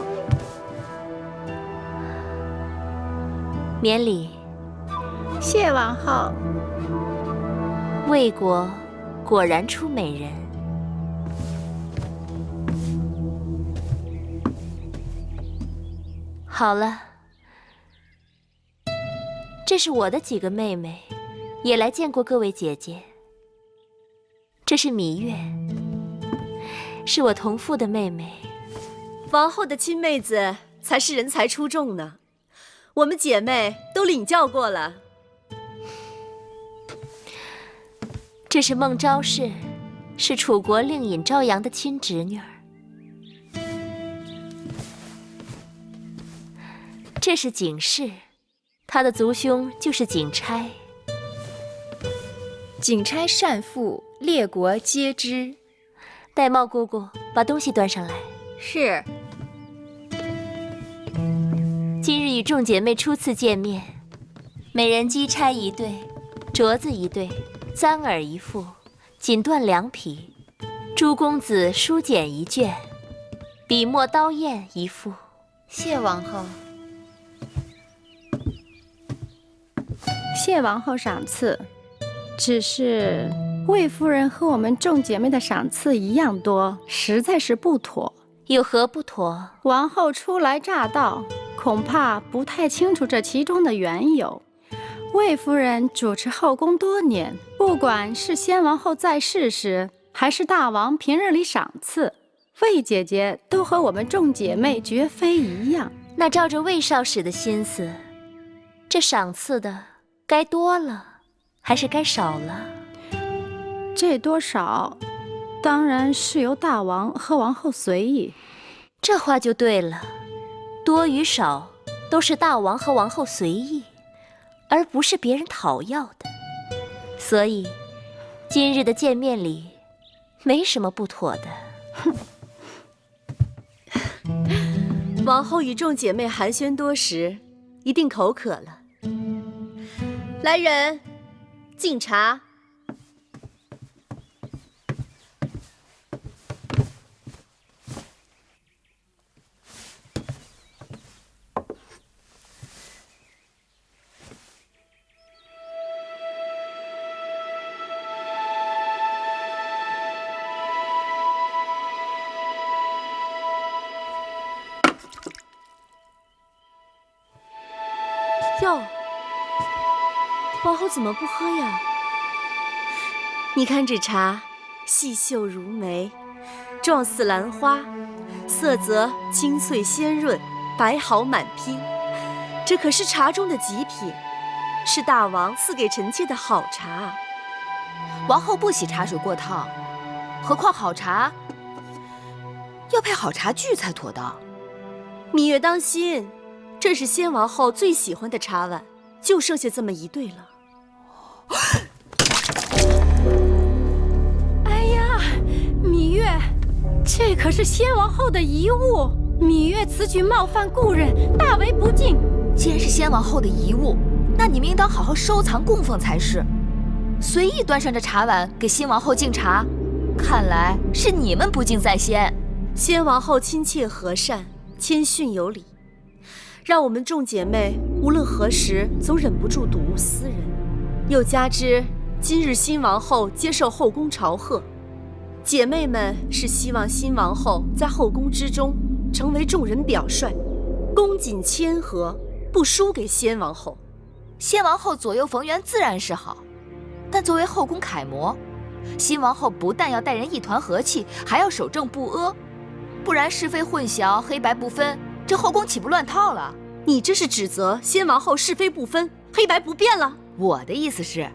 免礼。谢王后。魏国果然出美人。好了，这是我的几个妹妹，也来见过各位姐姐。这是芈月，是我同父的妹妹。王后的亲妹子才是人才出众呢，我们姐妹都领教过了。这是孟昭氏，是楚国令尹昭阳的亲侄女儿。这是景氏，她的族兄就是景差。景差善赋，列国皆知。玳瑁姑姑，把东西端上来。是。今日与众姐妹初次见面，每人姬钗一对，镯子一对，簪耳一副，锦缎2匹，诸公子书简一卷，笔墨刀砚一副。谢王后。谢王后赏赐。只是魏夫人和我们众姐妹的赏赐一样多，实在是不妥。有何不妥？王后初来乍到，恐怕不太清楚这其中的缘由。魏夫人主持后宫多年，不管是先王后在世时，还是大王平日里赏赐，魏姐姐都和我们众姐妹绝非一样。那照着魏少使的心思，这赏赐的该多了还是该少了？这多少当然是由大王和王后随意。这话就对了，多与少都是大王和王后随意，而不是别人讨要的。所以今日的见面礼没什么不妥的。王后与众姐妹寒暄多时，一定口渴了。来人，敬茶。哟，王后怎么不喝呀？你看这茶，细秀如眉，状似兰花，色泽清脆鲜润，白毫满披。这可是茶中的极品，是大王赐给臣妾的好茶。王后不喜茶水过烫，何况好茶要配好茶具才妥当。芈月当心，这是先王后最喜欢的茶碗，就剩下这么一对了。哎呀，芈月，这可是先王后的遗物，芈月此举冒犯故人，大为不敬。既然是先王后的遗物，那你们应当好好收藏供奉才是。随意端上这茶碗给新王后敬茶，看来是你们不敬在先。先王后亲切和善，谦逊有礼，让我们众姐妹无论何时总忍不住睹物思人。又加之今日新王后接受后宫朝贺，姐妹们是希望新王后在后宫之中成为众人表率，恭谨谦和，不输给先王后。先王后左右逢源自然是好，但作为后宫楷模，新王后不但要待人一团和气，还要守正不阿，不然是非混淆，黑白不分，这后宫岂不乱套了？你这是指责先王后是非不分，黑白不变了？我的意思是，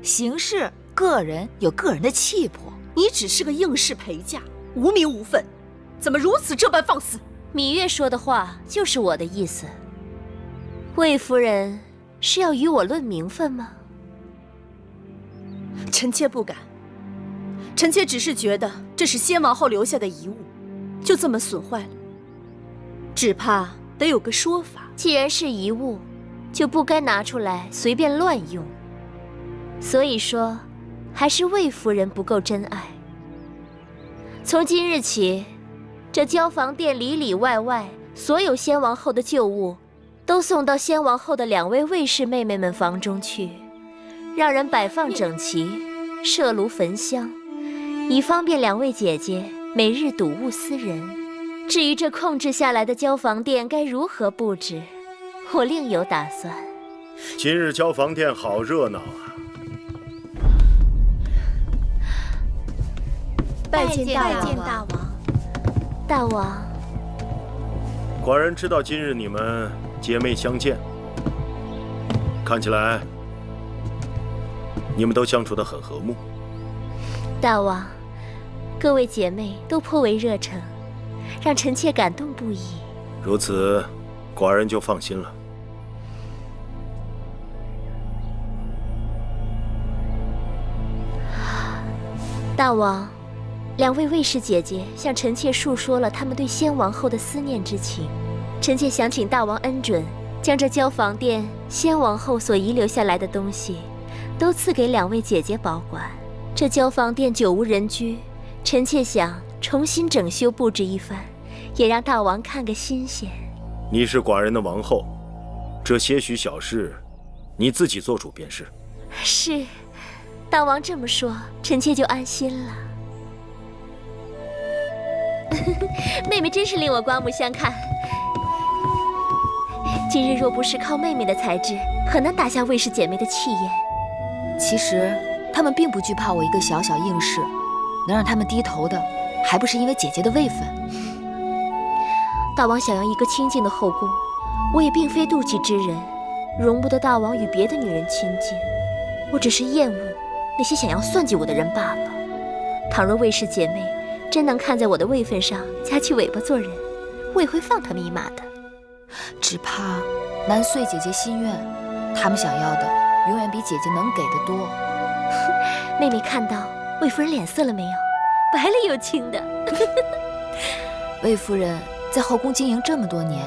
行事个人有个人的气魄。你只是个应试陪嫁，无名无分，怎么如此这般放肆？芈月说的话就是我的意思。魏夫人是要与我论名分吗？臣妾不敢，臣妾只是觉得这是先王后留下的遗物，就这么损坏了，只怕得有个说法。既然是遗物，就不该拿出来随便乱用。所以说，还是魏夫人不够真爱。从今日起，这交房殿里里外外所有先王后的旧物，都送到先王后的2位卫士妹妹们房中去，让人摆放整齐，设炉焚香，以方便2位姐姐每日睹物思人。至于这控制下来的交房殿该如何布置，我另有打算。今日交房殿好热闹啊！拜见大王。大王，寡人知道今日你们姐妹相见，看起来你们都相处得很和睦。大王，各位姐妹都颇为热诚，让臣妾感动不已。如此，寡人就放心了。大王，两位卫士姐姐向臣妾述说了他们对先王后的思念之情，臣妾想请大王恩准，将这交房殿先王后所遗留下来的东西，都赐给两位姐姐保管。这交房殿久无人居，臣妾想重新整修布置一番，也让大王看个新鲜。你是寡人的王后，这些许小事，你自己做主便是。是，大王这么说，臣妾就安心了。妹妹真是令我刮目相看。今日若不是靠妹妹的才智，很难打下卫氏姐妹的气焰。其实她们并不惧怕我一个小小应试，能让她们低头的，还不是因为姐姐的位分。大王想要一个清静的后宫，我也并非妒忌之人，容不得大王与别的女人亲近。我只是厌恶那些想要算计我的人罢了。倘若卫氏姐妹真能看在我的位分上夹起尾巴做人，我也会放他们一马的。只怕难遂姐姐心愿，他们想要的永远比姐姐能给的多。妹妹看到魏夫人脸色了没有？白了又青的。魏夫人在后宫经营这么多年，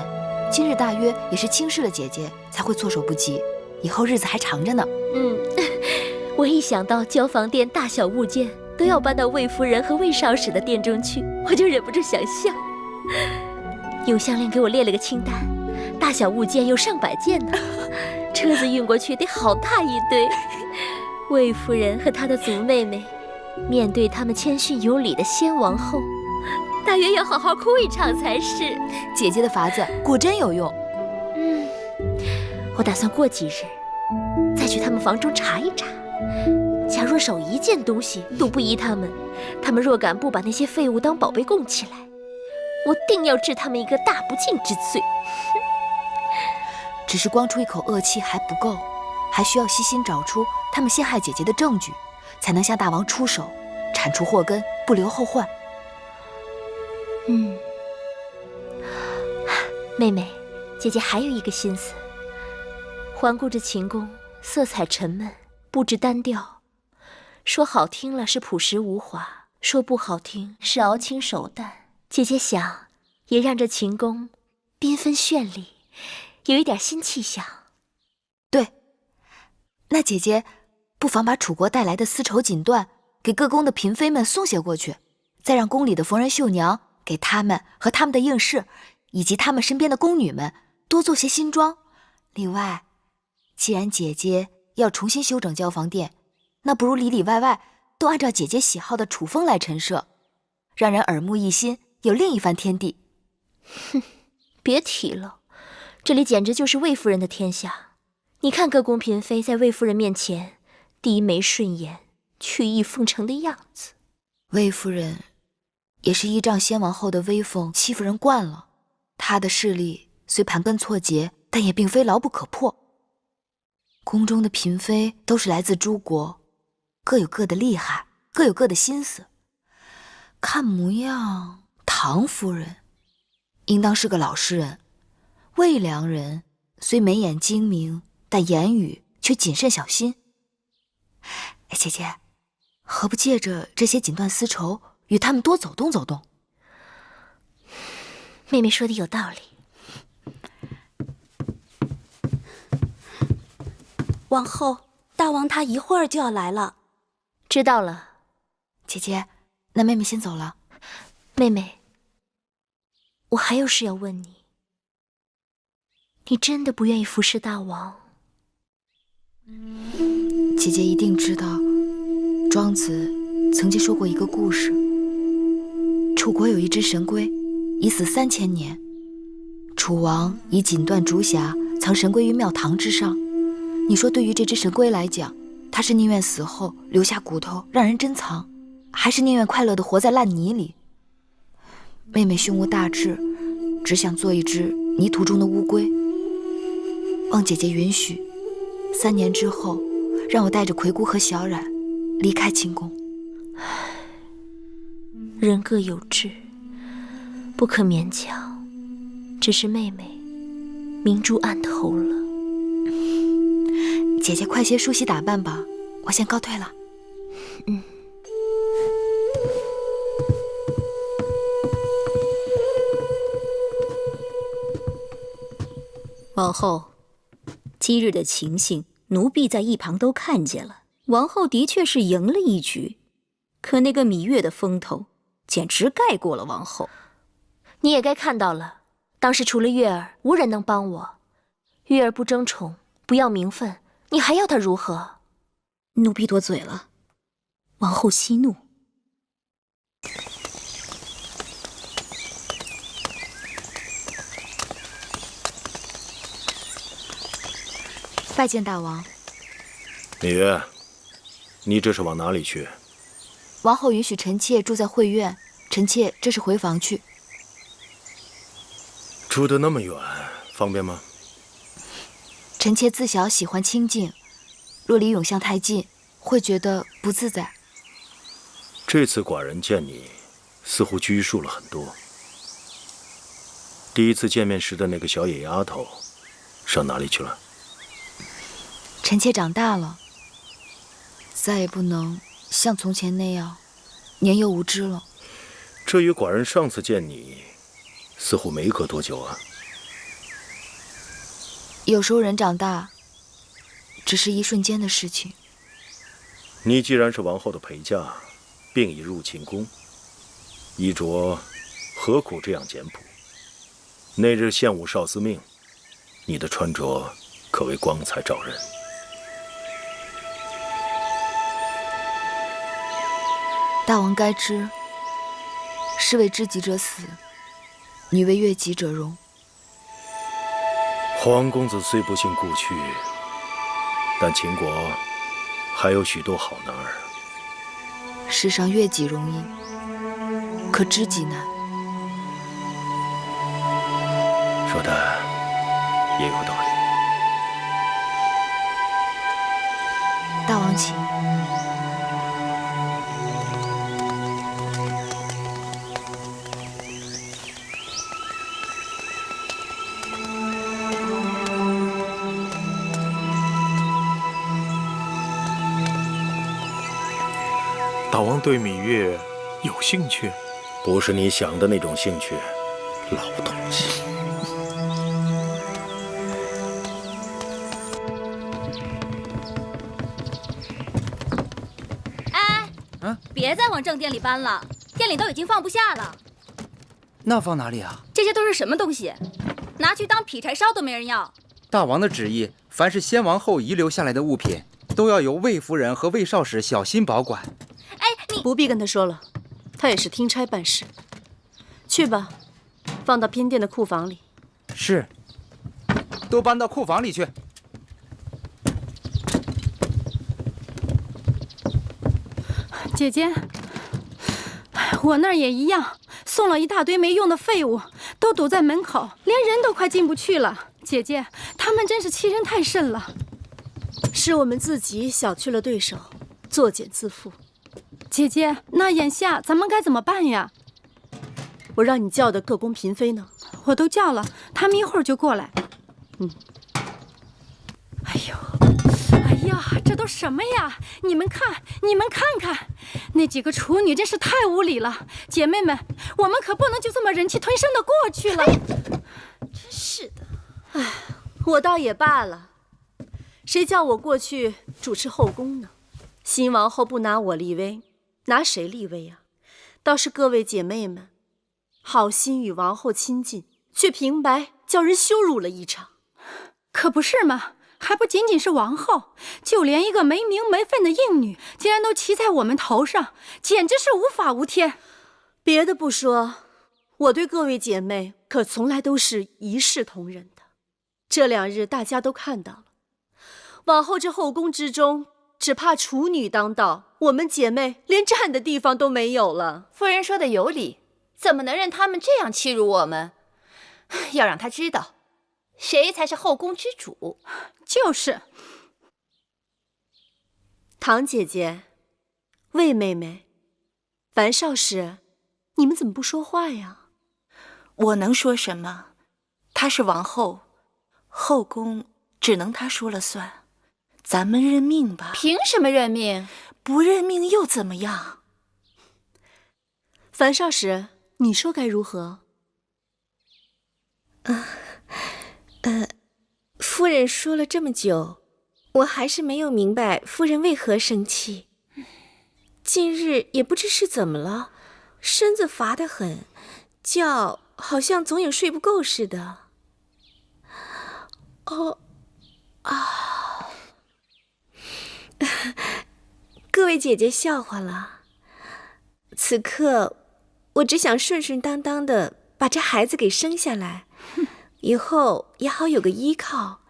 今日大约也是轻视了姐姐，才会措手不及。以后日子还长着呢。我一想到交房殿大小物件都要搬到魏夫人和魏少使的殿中去，我就忍不住想笑。永香令给我列了个清单，大小物件有上百件呢，车子运过去得好大一堆。魏夫人和她的族妹妹，面对他们谦逊有礼的先王后，大约要好好哭一场才是。姐姐的法子果真有用。我打算过几日再去他们房中查一查，假若少一件东西都不依他们若敢不把那些废物当宝贝供起来，我定要治他们一个大不敬之罪。只是光出一口恶气还不够，还需要细心找出他们陷害姐姐的证据，才能向大王出手，铲除祸根，不留后患。妹妹，姐姐还有一个心思。环顾着秦宫，色彩沉闷，布置单调，说好听了是朴实无华，说不好听是熬青手淡。姐姐想，也让这秦宫缤纷绚丽，有一点新气象。对，那姐姐不妨把楚国带来的丝绸锦缎给各宫的嫔妃们送些过去，再让宫里的缝人绣娘给他们和他们的应试，以及他们身边的宫女们多做些新装。另外，既然姐姐要重新修整交房殿，那不如里里外外都按照姐姐喜好的楚风来陈设，让人耳目一新，有另一番天地。别提了，这里简直就是魏夫人的天下。你看各宫嫔妃在魏夫人面前低眉顺眼，曲意奉承的样子。魏夫人也是依仗先王后的威风欺负人惯了，她的势力虽盘根错节，但也并非牢不可破。宫中的嫔妃都是来自诸国，各有各的厉害，各有各的心思。看模样，唐夫人应当是个老实人，魏良人虽眉眼精明，但言语却谨慎小心。姐姐，何不借着这些锦缎丝绸，与他们多走动走动？妹妹说的有道理。王后，大王他一会儿就要来了。知道了。姐姐，那妹妹先走了。妹妹，我还有事要问你。你真的不愿意服侍大王？姐姐一定知道，庄子曾经说过一个故事。楚国有一只神龟，已死3000年。楚王以锦缎竹匣藏神龟于庙堂之上。你说对于这只神龟来讲，它是宁愿死后留下骨头让人珍藏，还是宁愿快乐地活在烂泥里？妹妹胸无大志，只想做一只泥土中的乌龟。望姐姐允许，3年之后，让我带着葵姑和小冉离开秦宫。人各有志，不可勉强。只是妹妹明珠暗投了。姐姐快些梳洗打扮吧，我先告退了。王后，今日的情形，奴婢在一旁都看见了。王后的确是赢了一局，可那个芈月的风头，简直盖过了王后。你也该看到了，当时除了月儿，无人能帮我。月儿不争宠，不要名分，你还要她如何？奴婢多嘴了，王后息怒。拜见大王。芈月，你这是往哪里去？王后允许臣妾住在会院，臣妾这是回房去。住得那么远，方便吗？臣妾自小喜欢清静，若离永巷太近，会觉得不自在。这次寡人见你，似乎拘束了很多。第一次见面时的那个小野丫头，上哪里去了？臣妾长大了，再也不能像从前那样年幼无知了。这与寡人上次见你，似乎没隔多久啊。有时候人长大，只是一瞬间的事情。你既然是王后的陪嫁，并已入寝宫，衣着何苦这样简朴？那日献武少司命，你的穿着可谓光彩照人。大王该知，士为知己者死，女为悦己者容。皇公子虽不幸故去，但秦国还有许多好男儿。世上悦己容易，可知己难。说的也有道理。大王请。大王对芈月有兴趣？不是你想的那种兴趣，老东西。哎，别再往正殿里搬了，店里都已经放不下了。那放哪里啊？这些都是什么东西？拿去当劈柴烧都没人要。大王的旨意，凡是先王后遗留下来的物品，都要由魏夫人和魏少使小心保管。哎，你不必跟他说了，他也是听差办事。去吧，放到偏殿的库房里。是，都搬到库房里去。姐姐，我那儿也一样，送了一大堆没用的废物，都堵在门口，连人都快进不去了。姐姐，他们真是欺人太甚了。是我们自己小觑了对手，作茧自缚。姐姐，那眼下咱们该怎么办呀？我让你叫的各宫嫔妃呢？我都叫了，他们一会儿就过来。哎呀，这都什么呀？你们看看，那几个处女真是太无礼了。姐妹们，我们可不能就这么忍气吞声的过去了。真是的，哎，我倒也罢了，谁叫我过去主持后宫呢？新王后不拿我立威，拿谁立威呀？倒是各位姐妹们，好心与王后亲近，却平白叫人羞辱了一场。可不是嘛，还不仅仅是王后，就连一个没名没分的应女，竟然都骑在我们头上，简直是无法无天。别的不说，我对各位姐妹可从来都是一视同仁的。这2日大家都看到了，往后这后宫之中，只怕处女当道，我们姐妹连站的地方都没有了。夫人说的有理，怎么能任他们这样欺辱我们？要让他知道，谁才是后宫之主。就是。唐姐姐、魏妹妹、樊少使，你们怎么不说话呀？我能说什么？她是王后，后宫只能她说了算。咱们认命吧。凭什么认命？不认命又怎么样？樊少使，你说该如何？夫人说了这么久，我还是没有明白夫人为何生气。近日也不知是怎么了，身子乏得很，觉好像总有睡不够似的。各位姐姐笑话了。此刻我只想顺顺当当的把这孩子给生下来，以后也好有个依靠。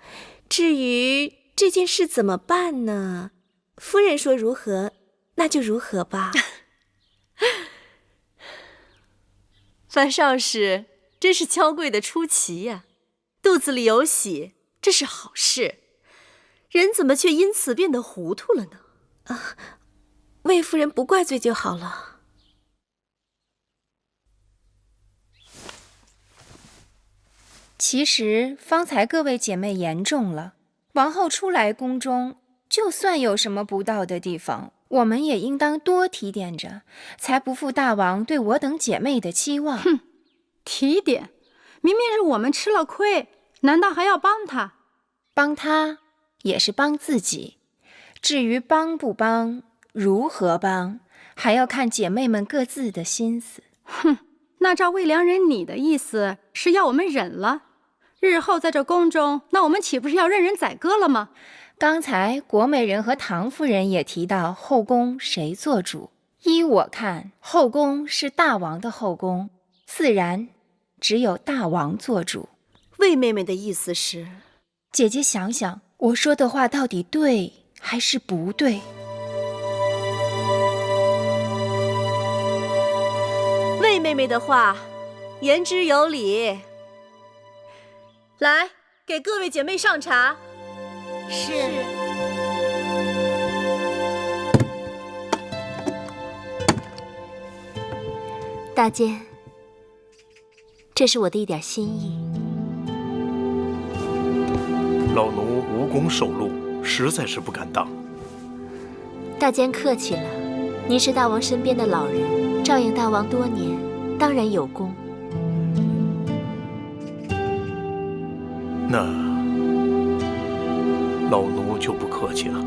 至于这件事怎么办呢？夫人说如何，那就如何吧。樊少使真是娇贵的出奇呀，肚子里有喜，这是好事。人怎么却因此变得糊涂了呢？魏夫人不怪罪就好了。其实方才各位姐妹言重了，王后初来宫中，就算有什么不到的地方，我们也应当多提点着，才不负大王对我等姐妹的期望。哼，提点，明明是我们吃了亏，难道还要帮他？帮他也是帮自己，至于帮不帮，如何帮，还要看姐妹们各自的心思。哼，那照魏良人你的意思是要我们忍了，日后在这宫中，那我们岂不是要任人宰割了吗？刚才国美人和唐夫人也提到后宫谁做主，依我看，后宫是大王的后宫，自然只有大王做主。魏妹妹的意思是，姐姐想想，我说的话到底对还是不对？魏妹妹的话言之有理。来，给各位姐妹上茶。是。大监，这是我的一点心意。老奴无功受禄，实在是不敢当。大监客气了，您是大王身边的老人，照应大王多年，当然有功。那老奴就不客气了。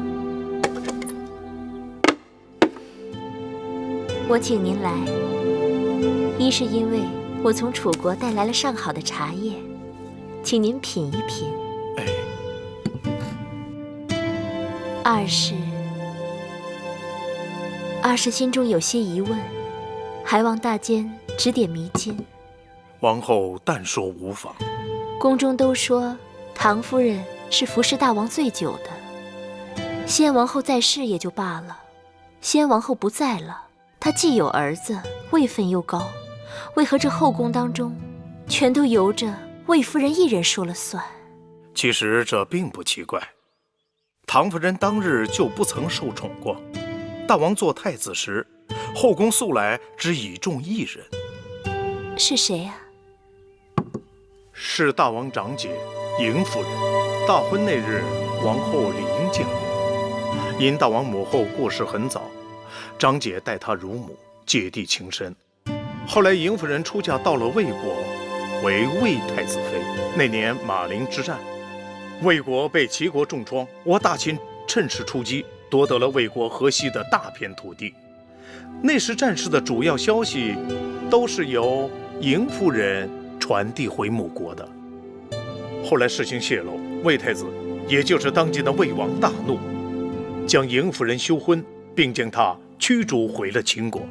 我请您来，一是因为我从楚国带来了上好的茶叶，请您品一品。二是心中有些疑问，还望大监指点迷津。王后但说无妨。宫中都说唐夫人是服侍大王最久的，先王后在世也就罢了，先王后不在了，她既有儿子，位分又高，为何这后宫当中全都由着魏夫人一人说了算？其实这并不奇怪，唐夫人当日就不曾受宠过。大王做太子时，后宫素来只倚重一人。是谁呀？是大王长姐嬴夫人。大婚那日，王后理应见过。因大王母后过世很早，长姐待她如母，姐弟情深。后来嬴夫人出嫁到了魏国，为魏太子妃。那年马陵之战，魏国被齐国重创，我大秦趁势出击，夺得了魏国河西的大片土地。那时战事的主要消息都是由嬴夫人传递回母国的。后来事情泄露，魏太子，也就是当今的魏王大怒，将嬴夫人休婚，并将她驱逐回了秦国。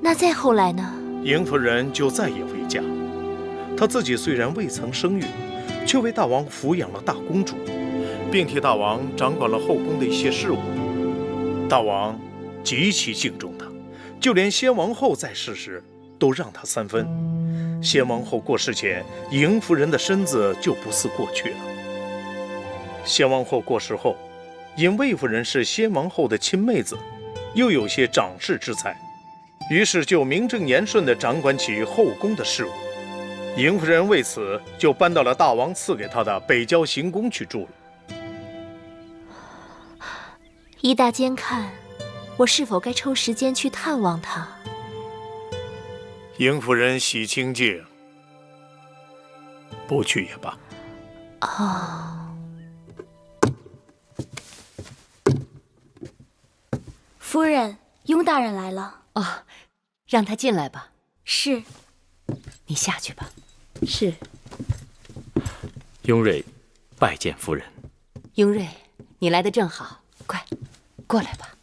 那再后来呢？嬴夫人就再也未嫁。她自己虽然未曾生育，却为大王抚养了大公主，并替大王掌管了后宫的一些事务。大王极其敬重她，就连先王后在世时都让她3分。先王后过世前，嬴夫人的身子就不似过去了。先王后过世后，因魏夫人是先王后的亲妹子，又有些长世之才，于是就名正言顺地掌管起后宫的事务。嬴夫人为此就搬到了大王赐给她的北郊行宫去住了。依大监看，我是否该抽时间去探望她？嬴夫人喜清静，不去也罢。哦，夫人，雍大人来了。哦，让他进来吧。是。你下去吧。是。雍瑞拜见夫人。雍瑞，你来的正好，快过来吧。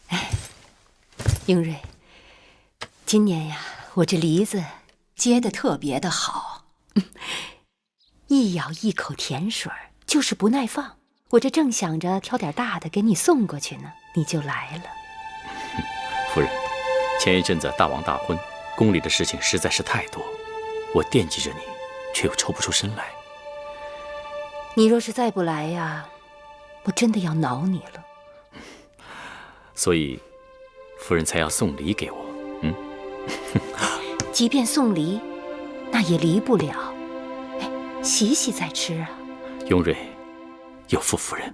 哎，雍瑞，今年呀，我这梨子结得特别的好，一咬一口甜水就是不耐放。我这正想着挑点大的给你送过去呢，你就来了。夫人，前一阵子大王大婚，宫里的事情实在是太多，我惦记着你，却又抽不出身来。你若是再不来呀，我真的要恼你了。所以，夫人才要送礼给我。即便送梨，那也离不了。哎，洗洗再吃啊。雍瑞，有负夫人。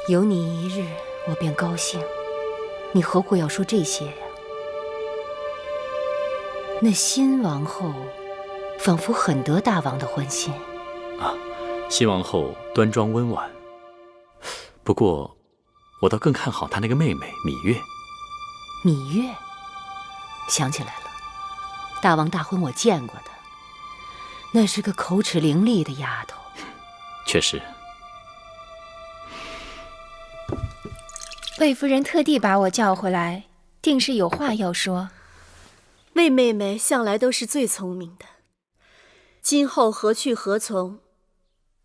有你一日，我便高兴。你何苦要说这些呀？那新王后仿佛很得大王的欢心啊。新王后端庄温婉，不过我倒更看好她那个妹妹芈月。芈月，想起来了，大王大婚我见过她，那是个口齿伶俐的丫头。确实。魏夫人特地把我叫回来，定是有话要说。魏妹妹向来都是最聪明的，今后何去何从，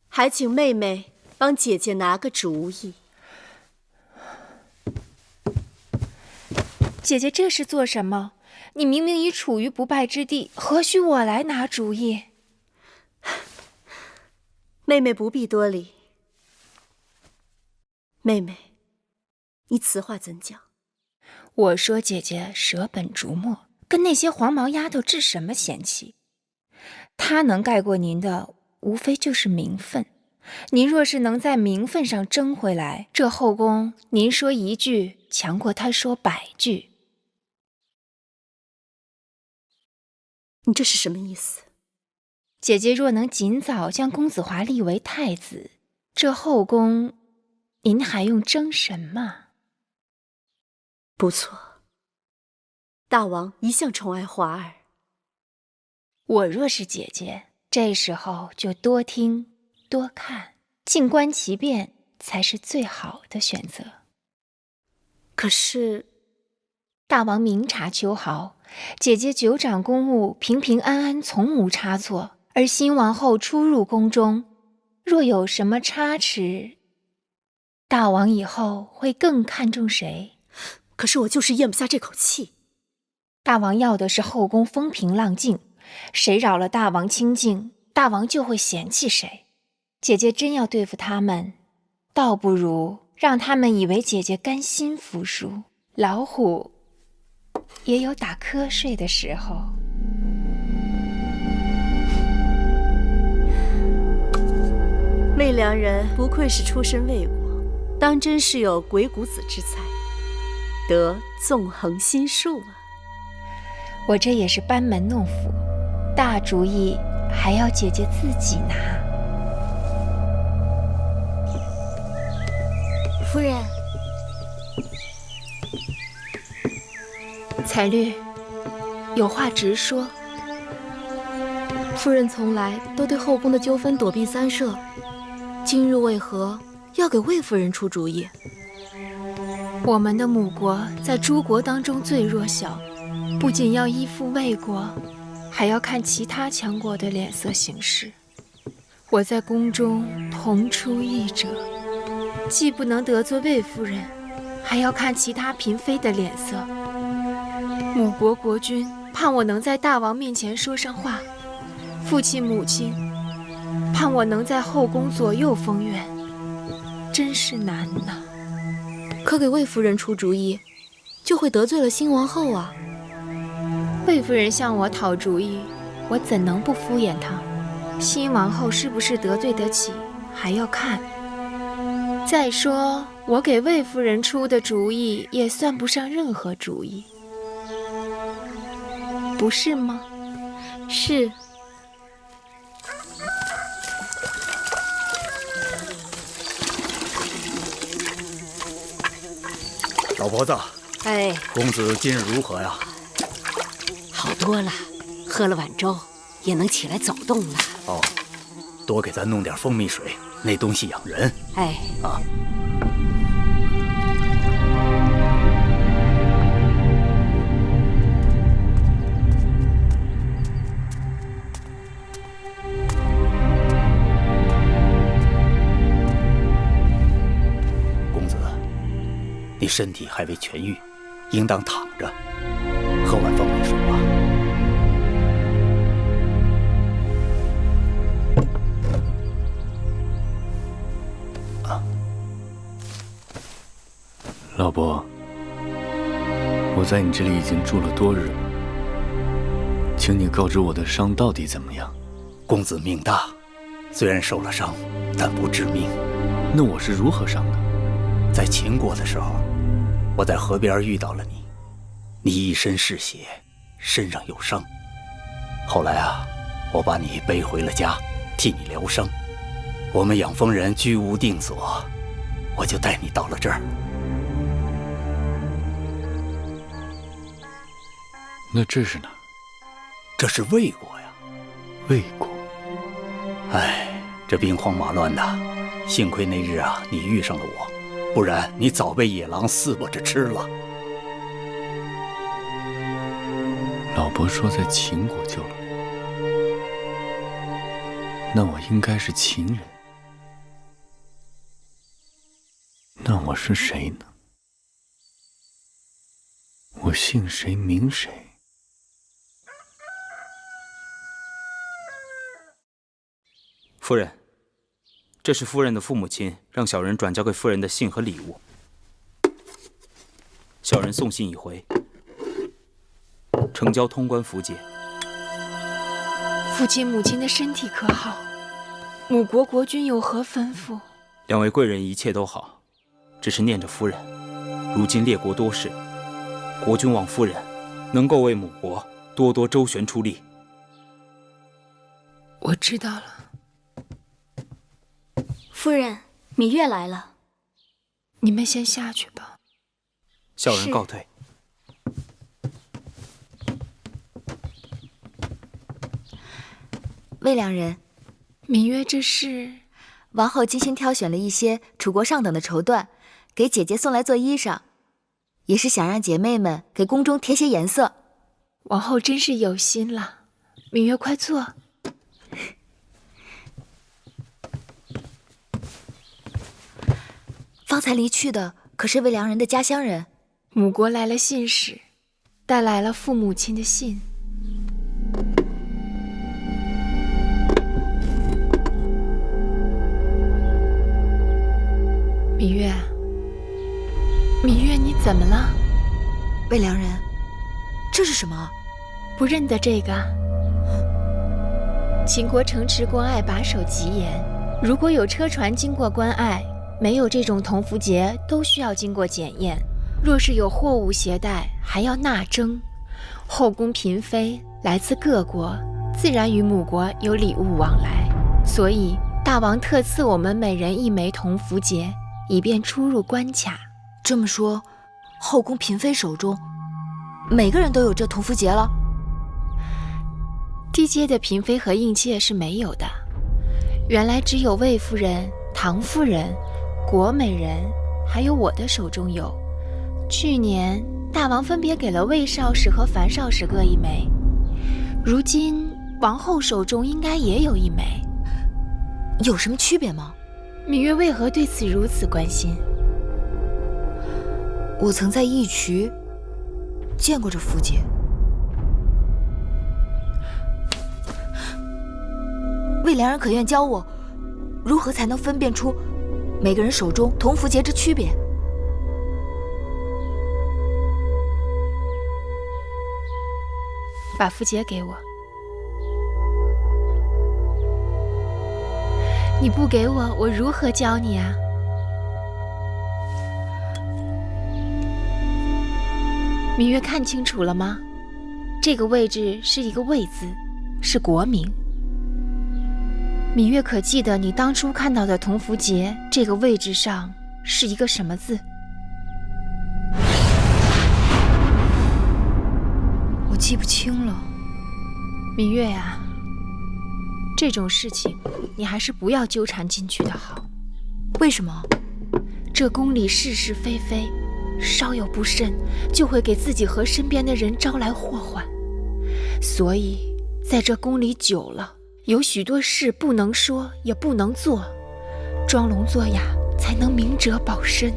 还请妹妹帮姐姐拿个主意。姐姐这是做什么？你明明已处于不败之地，何须我来拿主意？妹妹不必多礼。妹妹，你此话怎讲？我说姐姐舍本逐末，跟那些黄毛丫头置什么嫌弃？她能盖过您的，无非就是名分。您若是能在名分上争回来，这后宫您说一句，强过她说100句。你这是什么意思？姐姐若能尽早将公子华立为太子，这后宫您还用争什么？不错，大王一向宠爱华儿。我若是姐姐，这时候就多听多看，静观其变才是最好的选择。可是大王明察秋毫，姐姐久掌公务，平平安安，从无差错。而新王后初入宫中，若有什么差池，大王以后会更看重谁？可是我就是咽不下这口气。大王要的是后宫风平浪静，谁扰了大王清静，大王就会嫌弃谁。姐姐真要对付他们，倒不如让他们以为姐姐甘心服输。老虎也有打瞌睡的时候。魏良人不愧是出身魏国，当真是有鬼谷子之才，得纵横心术啊！我这也是班门弄斧，大主意还要姐姐自己拿。夫人，彩绿，有话直说。夫人从来都对后宫的纠纷躲避三舍，今日为何要给魏夫人出主意？我们的母国在诸国当中最弱小，不仅要依附魏国，还要看其他强国的脸色行事。我在宫中同出一辙，既不能得罪魏夫人，还要看其他嫔妃的脸色。母国国君盼我能在大王面前说上话，父亲母亲盼我能在后宫左右封苑，真是难呐。可给魏夫人出主意，就会得罪了新王后啊。魏夫人向我讨主意，我怎能不敷衍她？新王后是不是得罪得起，还要看。再说，我给魏夫人出的主意也算不上任何主意，不是吗？是。老婆子，哎，公子今日如何呀？好多了，喝了碗粥，也能起来走动了。哦，多给咱弄点蜂蜜水，那东西养人。哎，啊。公子，你身体还未痊愈，应当躺着，喝碗蜂蜜水吧。老伯，我在你这里已经住了多日了，请你告知我的伤到底怎么样？公子命大，虽然受了伤，但不致命。那我是如何伤的？在秦国的时候，我在河边遇到了你，你一身是血，身上有伤。后来啊，我把你背回了家，替你疗伤。我们养蜂人居无定所，我就带你到了这儿。那这是哪？这是魏国呀。魏国。哎，这兵荒马乱的，幸亏那日啊，你遇上了我，不然你早被野狼撕巴着吃了。老伯说在秦国救了我，那我应该是秦人。那我是谁呢？我姓谁名谁？夫人，这是夫人的父母亲让小人转交给夫人的信和礼物。小人送信已回，呈交通关符节。父亲母亲的身体可好？母国国君有何吩咐？两位贵人一切都好，只是念着夫人，如今列国多事，国君望夫人能够为母国多多周旋出力。我知道了。夫人，芈月来了，你们先下去吧。小人告退。魏良人，芈月，这是王后精心挑选了一些楚国上等的绸缎，给姐姐送来做衣裳，也是想让姐妹们给宫中添些颜色。王后真是有心了，芈月快坐。方才离去的可是魏良人的家乡人。母国来了信使，带来了父母亲的信。芈月，芈月，你怎么了？魏良人，这是什么？不认得这个？秦国城池关隘把守极严，如果有车船经过关隘，没有这种铜符节都需要经过检验。若是有货物携带，还要纳征。后宫嫔妃来自各国，自然与母国有礼物往来，所以大王特赐我们每人1枚铜符节，以便出入关卡。这么说，后宫嫔妃手中每个人都有这铜符节了？低阶的嫔妃和应妾是没有的，原来只有魏夫人、唐夫人、国美人还有我的手中有。去年大王分别给了魏少使和樊少使各1枚，如今王后手中应该也有1枚。有什么区别吗？芈月为何对此如此关心？我曾在义渠见过这符节。魏良人可愿教我，如何才能分辨出每个人手中铜符节之区别？把符节给我。你不给我，我如何教你啊？芈月看清楚了吗？这个位置是一个魏字，是国名。芈月可记得你当初看到的铜符节这个位置上是一个什么字？我记不清了。芈月呀，这种事情你还是不要纠缠进去的好。为什么？这宫里是是非非，稍有不慎就会给自己和身边的人招来祸患。所以在这宫里久了，有许多事不能说也不能做，装聋作哑才能明哲保身。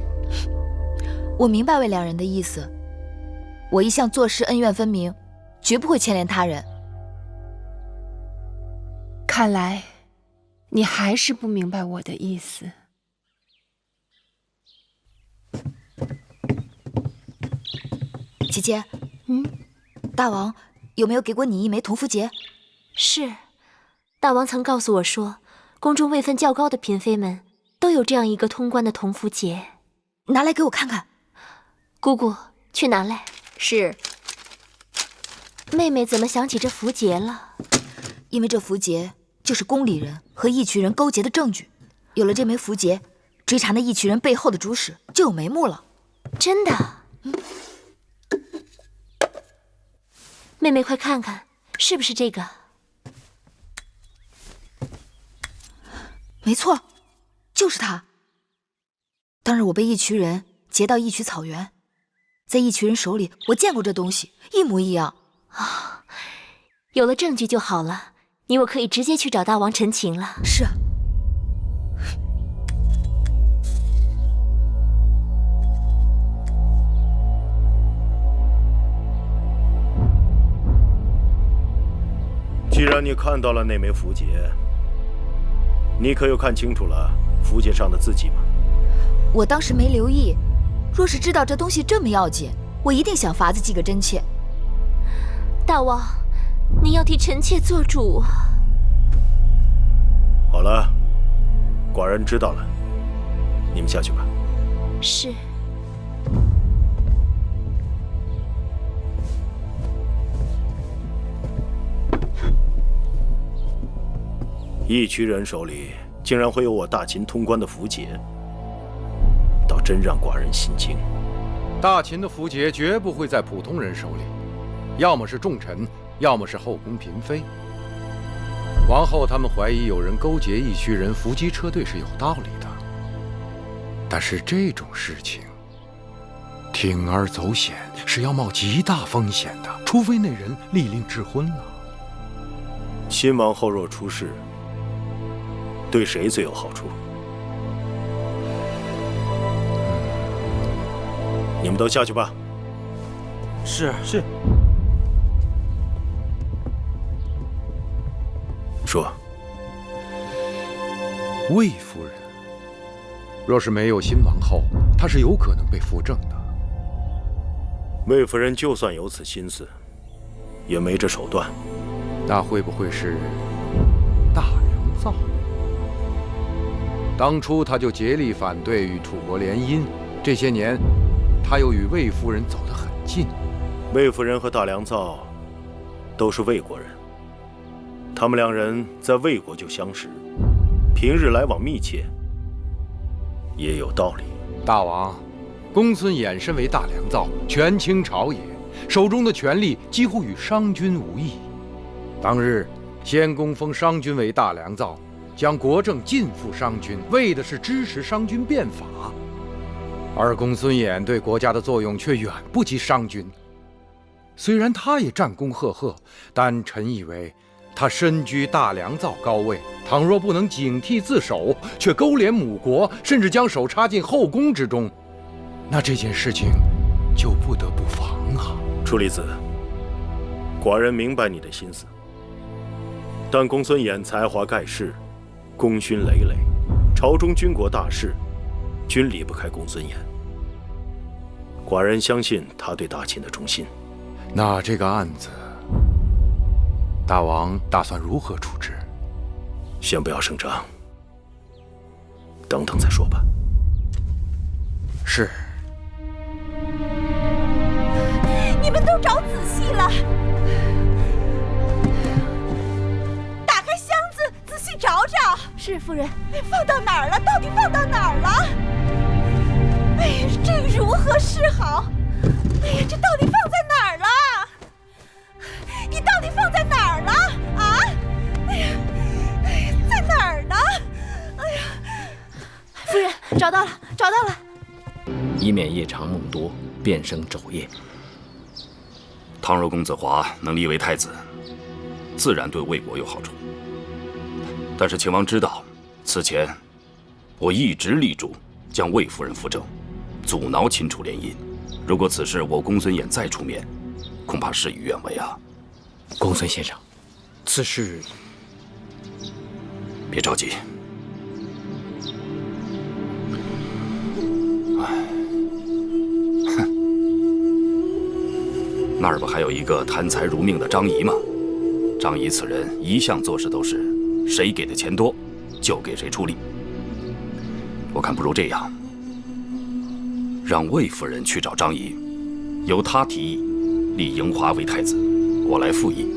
我明白魏良人的意思，我一向做事恩怨分明，绝不会牵连他人。看来你还是不明白我的意思。姐姐，大王有没有给过你一枚铜符节？是，大王曾告诉我说，宫中位分较高的嫔妃们都有这样一个通关的铜符节。拿来给我看看。姑姑，去拿来。是。妹妹怎么想起这符节了？因为这符节就是宫里人和义渠人勾结的证据。有了这枚符节，追查那义渠人背后的主使就有眉目了。真的？妹妹快看看，是不是这个？没错，就是他。当日我被义渠人劫到义渠草原，在义渠人手里，我见过这东西，一模一样。啊，有了证据就好了，你我可以直接去找大王陈情了。是。既然你看到了那枚符节，你可有看清楚了符节上的字迹吗？我当时没留意，若是知道这东西这么要紧，我一定想法子记个真切。大王，你要替臣妾做主啊！好了，寡人知道了，你们下去吧。是。义渠人手里竟然会有我大秦通关的符节，倒真让寡人心惊。大秦的符节绝不会在普通人手里，要么是重臣，要么是后宫嫔妃。王后他们怀疑有人勾结义渠人伏击车队是有道理的，但是这种事情铤而走险是要冒极大风险的，除非那人立令智昏了。新王后若出事，对谁最有好处？你们都下去吧。是。说，魏夫人若是没有新王后，她是有可能被扶正的。魏夫人就算有此心思，也没这手段。那会不会是大良造？当初他就竭力反对与楚国联姻，这些年他又与魏夫人走得很近。魏夫人和大良造都是魏国人，他们两人在魏国就相识，平日来往密切，也有道理。大王，公孙衍身为大良造，权倾朝野，手中的权力几乎与商君无异。当日先公封商君为大良造，将国政尽付商君，为的是支持商君变法。而公孙衍对国家的作用却远不及商君。虽然他也战功赫赫，但臣以为他身居大良造高位，倘若不能警惕自守，却勾连母国，甚至将手插进后宫之中，那这件事情就不得不防啊。楚离子，寡人明白你的心思，但公孙衍才华盖世，功勋累累，朝中军国大事，均离不开公孙衍。寡人相信他对大秦的忠心。那这个案子大王打算如何处置？先不要声张，等等再说吧。是。你们都找仔细了，打开箱子，仔细找找。是夫人。放到哪儿了？到底放到哪儿了？哎呀，这个如何是好？哎呀，这到底放在哪儿了？你到底放在哪儿了？啊？哎呀，在哪儿呢？哎呀，夫人，找到了，找到了。以免夜长梦多，变生昼夜。倘若公子华能立为太子，自然对魏国有好处。但是秦王知道，此前我一直力主将魏夫人扶正，阻挠秦楚联姻。如果此事我公孙衍再出面，恐怕事与愿违啊。公孙先生，此事别着急。那儿不还有一个贪财如命的张仪吗？张仪此人一向做事都是谁给的钱多，就给谁出力。我看不如这样，让魏夫人去找张仪，由他提议立嬴华为太子，我来附议。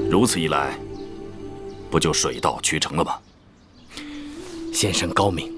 如此一来，不就水到渠成了吗？先生高明。